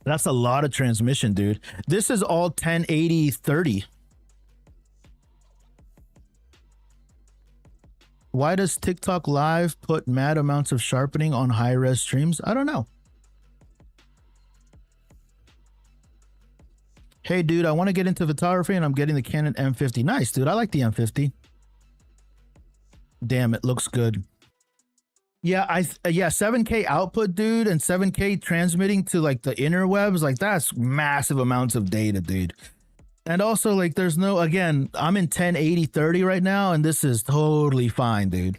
That's a lot of transmission, dude. This is all 1080 30. Why does TikTok Live put mad amounts of sharpening on high-res streams? I don't know. Hey, dude, I want to get into photography and I'm getting the Canon M50. Nice, dude. I like the M50. Damn, it looks good. Yeah, 7K output, dude, and 7K transmitting to like the interwebs, like that's massive amounts of data, dude. And also, like, there's no, again, I'm in 1080 30 right now, and this is totally fine, dude.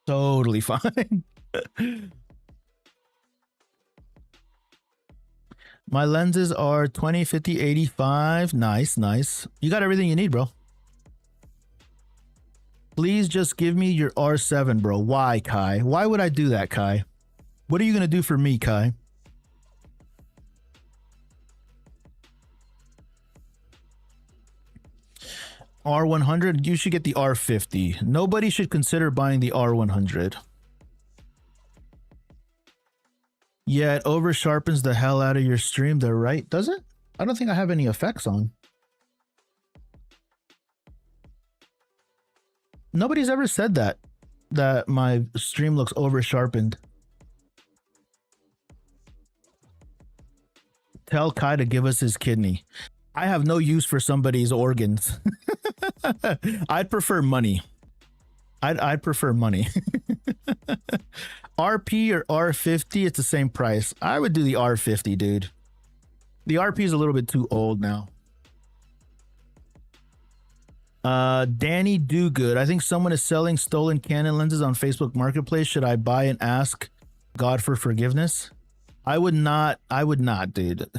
Totally fine. My lenses are 20, 50, 85. Nice, nice. You got everything you need, bro. Please just give me your R7, bro. Why, Kai? Why would I do that, Kai? What are you going to do for me, Kai? R100, you should get the R50. Nobody should consider buying the R100. Yeah, it over sharpens the hell out of your stream there, right? Does it? I don't think I have any effects on. Nobody's ever said that my stream looks over sharpened. Tell Kai to give us his kidney. I have no use for somebody's organs. I'd prefer money. I'd prefer money. RP or R50, it's the same price. I would do the R50, dude. The RP is a little bit too old now. Danny Dogood. I think someone is selling stolen Canon lenses on Facebook Marketplace. Should I buy and ask God for forgiveness? I would not, dude.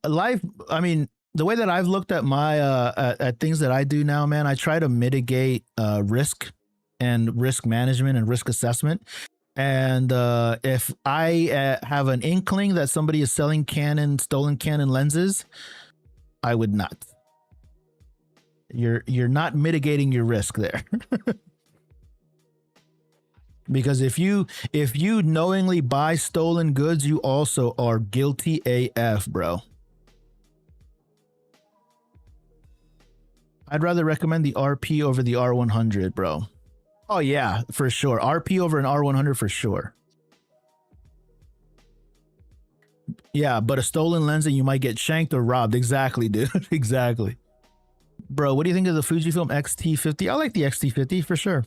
Life, I mean, the way that I've looked at my at things that I do now, man, I try to mitigate risk and risk management and risk assessment. And if I have an inkling that somebody is selling stolen Canon lenses, I would not. You're not mitigating your risk there. Because if you knowingly buy stolen goods, you also are guilty AF, bro. I'd rather recommend the RP over the R100, bro. Oh yeah, for sure. RP over an R100 for sure. Yeah, but a stolen lens and you might get shanked or robbed. Exactly, dude. Exactly. Bro, what do you think of the Fujifilm X-T50? I like the X-T50 for sure.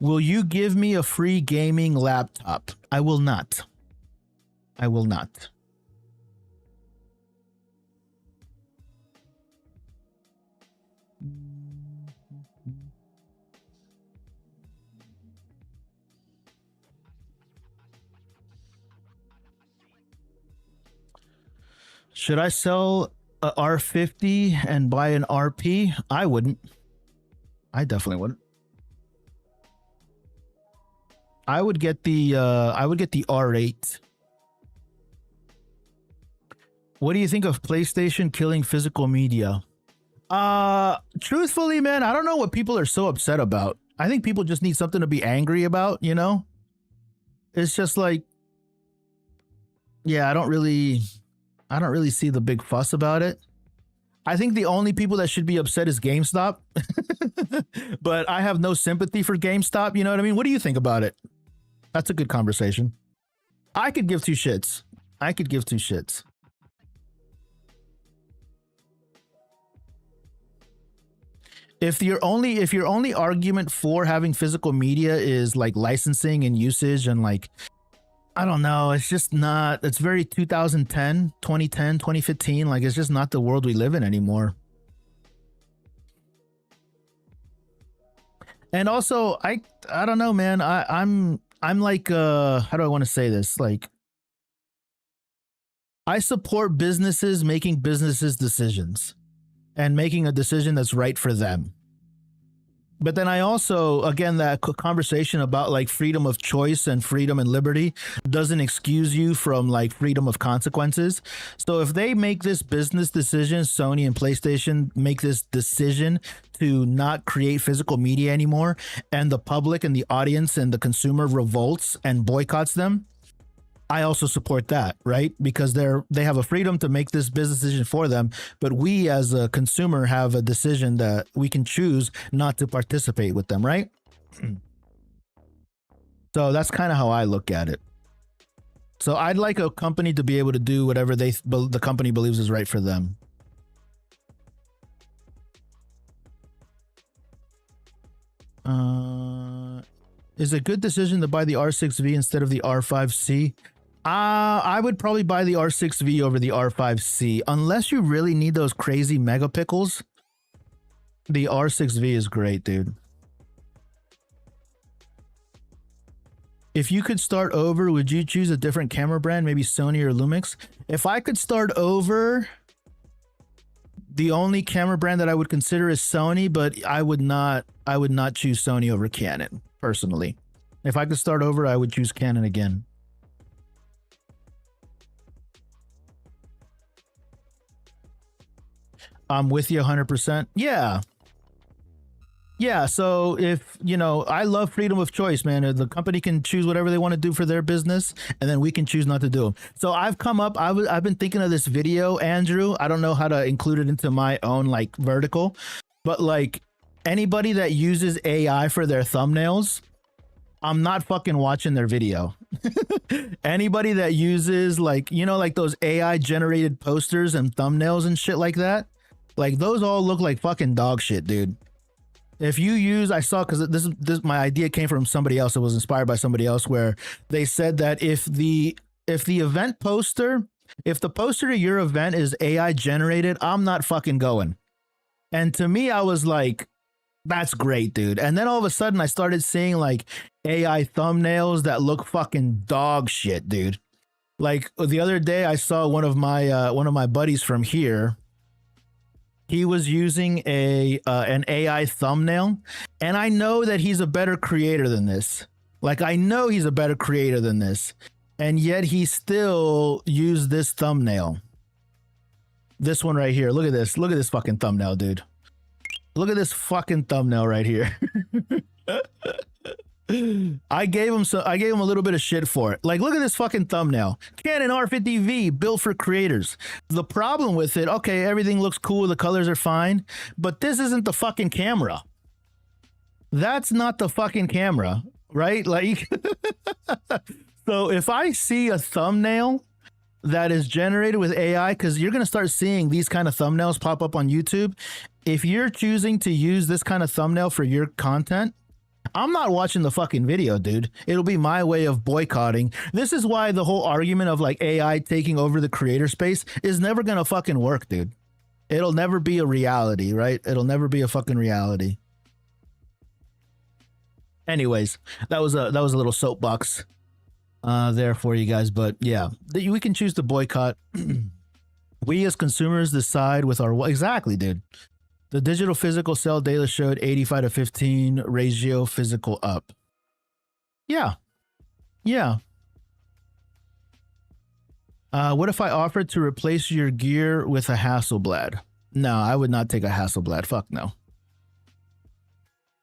Will you give me a free gaming laptop? I will not. I will not. Should I sell a R50 and buy an RP? I wouldn't. I definitely wouldn't. I would get the R8. What do you think of PlayStation killing physical media? Truthfully, man, I don't know what people are so upset about. I think people just need something to be angry about, you know? It's just like, yeah, I don't really see the big fuss about it. I think the only people that should be upset is GameStop. But I have no sympathy for GameStop, you know what I mean? What do you think about it? That's a good conversation. I could give two shits. I could give two shits. If your only argument for having physical media is like licensing and usage and like, I don't know, it's just not, it's very 2010, 2015. Like, it's just not the world we live in anymore. And also, I don't know, man. I'm like, how do I want to say this? Like, I support businesses making businesses decisions and making a decision that's right for them. But then I also, again, that conversation about like freedom of choice and freedom and liberty doesn't excuse you from like freedom of consequences. So if they make this business decision, Sony and PlayStation make this decision to not create physical media anymore, and the public and the audience and the consumer revolts and boycotts them, I also support that, right? Because they have a freedom to make this business decision for them, but we as a consumer have a decision that we can choose not to participate with them, right? So that's kind of how I look at it. So I'd like a company to be able to do whatever the company believes is right for them. Is it a good decision to buy the R6V instead of the R5C? I would probably buy the R6V over the R5C. Unless you really need those crazy megapixels, the R6V is great, dude. If you could start over, would you choose a different camera brand, maybe Sony or Lumix? If I could start over, the only camera brand that I would consider is Sony, but I would not choose Sony over Canon, personally. If I could start over, I would choose Canon again. I'm with you 100%. Yeah. Yeah, so if, you know, I love freedom of choice, man. The company can choose whatever they want to do for their business, and then we can choose not to do them. So I've been thinking of this video, Andrew. I don't know how to include it into my own like vertical, but like anybody that uses AI for their thumbnails, I'm not fucking watching their video. Anybody that uses like, you know, like those AI generated posters and thumbnails and shit like that, like those all look like fucking dog shit, dude. If you use, I saw, because this my idea came from somebody else. It was inspired by somebody else, where they said that if the event poster, if the poster to your event is AI generated, I'm not fucking going. And to me, I was like, that's great, dude. And then all of a sudden I started seeing like AI thumbnails that look fucking dog shit, dude. Like the other day I saw one of my buddies from here. He was using an AI thumbnail, and I know that he's a better creator than this. Like, I know he's a better creator than this, and yet he still used this thumbnail. This one right here. Look at this. Look at this fucking thumbnail, dude. Look at this fucking thumbnail right here. I gave him a little bit of shit for it. Like, look at this fucking thumbnail. Canon R6V, built for creators. The problem with it, okay, everything looks cool, the colors are fine, but this isn't the fucking camera. That's not the fucking camera, right? Like, so if I see a thumbnail that is generated with AI, because you're going to start seeing these kind of thumbnails pop up on YouTube. If you're choosing to use this kind of thumbnail for your content, I'm not watching the fucking video, dude. It'll be my way of boycotting. This is why the whole argument of like AI taking over the creator space is never gonna fucking work, dude. It'll never be a reality, right? It'll never be a fucking reality. Anyways, that was a little soapbox there for you guys, but yeah, we can choose to boycott. We as consumers decide with our exactly, dude. The digital physical sell data showed 85-15 ratio physical up. Yeah. Yeah. What if I offered to replace your gear with a Hasselblad? No, I would not take a Hasselblad. Fuck no.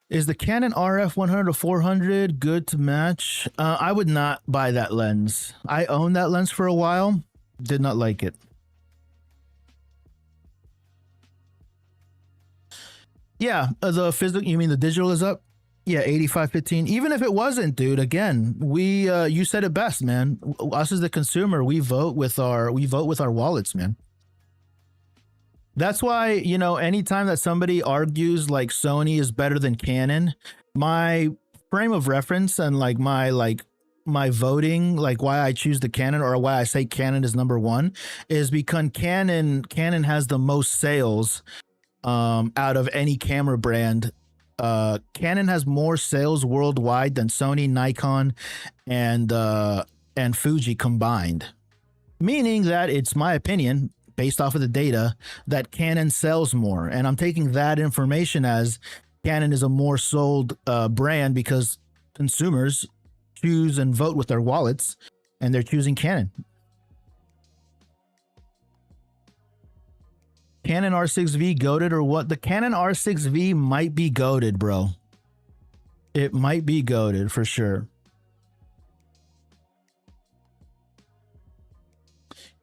Is the Canon RF 100-400 good to match? I would not buy that lens. I owned that lens for a while. Did not like it. Yeah, the physical, you mean the digital is up? Yeah, 85-15. Even if it wasn't, dude, again, we you said it best, man. Us as the consumer, we vote with our wallets, man. That's why, you know, anytime that somebody argues like Sony is better than Canon, my frame of reference and like my voting, like why I choose the Canon or why I say Canon is number one is because Canon has the most sales out of any camera brand. Canon has more sales worldwide than Sony, Nikon, and Fuji combined. Meaning that it's my opinion, based off of the data, that Canon sells more. And I'm taking that information as Canon is a more sold brand because consumers choose and vote with their wallets, and they're choosing Canon. Canon R6V goated or what? The Canon R6V might be goated, bro. It might be goated for sure.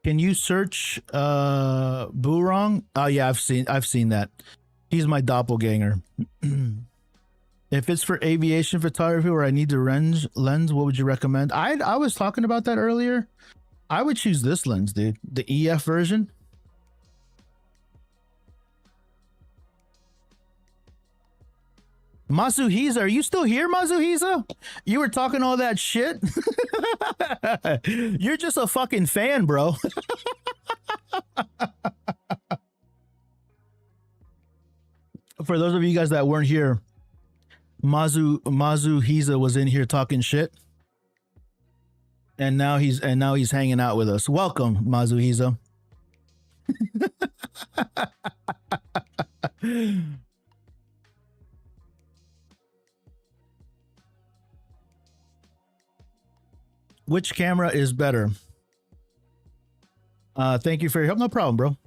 Can you search Burong? Oh yeah, I've seen that. He's my doppelganger. If it's for aviation photography where I need the lens, what would you recommend? I was talking about that earlier. I would choose this lens, dude. The EF version. Mazuhiza, are you still here, Mazuhiza? You were talking all that shit? You're just a fucking fan, bro. For those of you guys that weren't here, Mazuhiza was in here talking shit. And now he's hanging out with us. Welcome, Mazuhiza. Which camera is better? Thank you for your help. No problem, bro.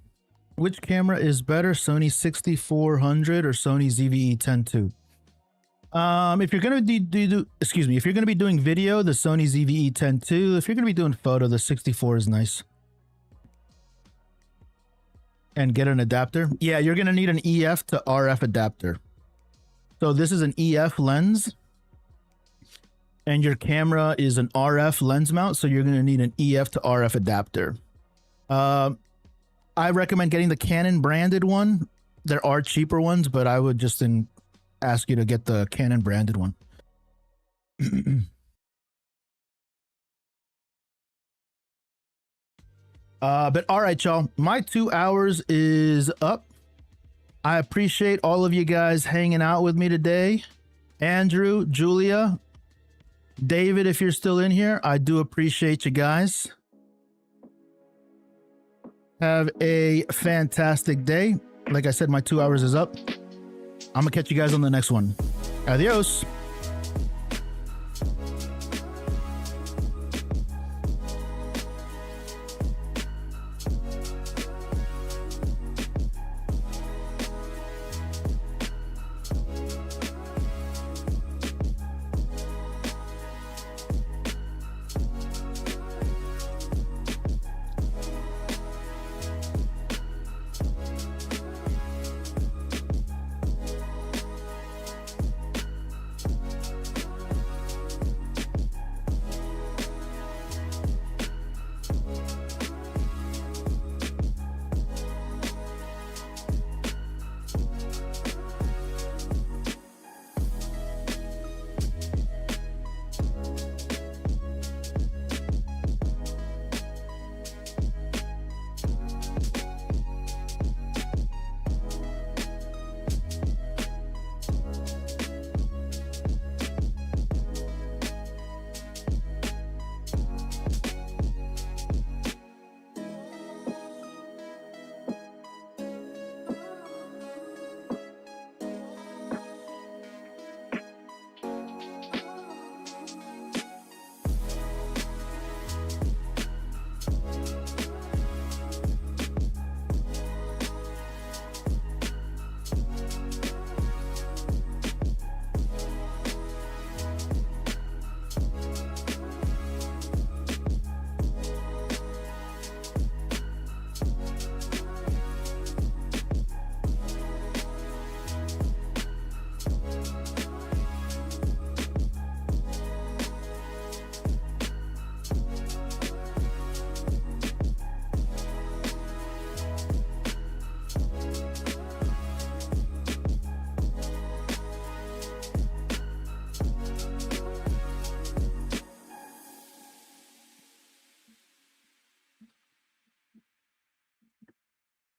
Which camera is better, Sony 6400 or Sony ZV-E10 II? If you're gonna if you're gonna be doing video, the Sony ZV-E10 II. If you're gonna be doing photo, the 64 is nice. And get an adapter. Yeah, you're gonna need an EF to RF adapter. So this is an EF lens. And your camera is an RF lens mount, so you're going to need an EF to RF adapter. I recommend getting the Canon branded one. There are cheaper ones, but I would just ask you to get the Canon branded one. But all right, y'all. My 2 hours is up. I appreciate all of you guys hanging out with me today. Andrew, Julia, David, if you're still in here, I do appreciate you guys. Have a fantastic day. Like I said, my 2 hours is up. I'm gonna catch you guys on the next one. Adios.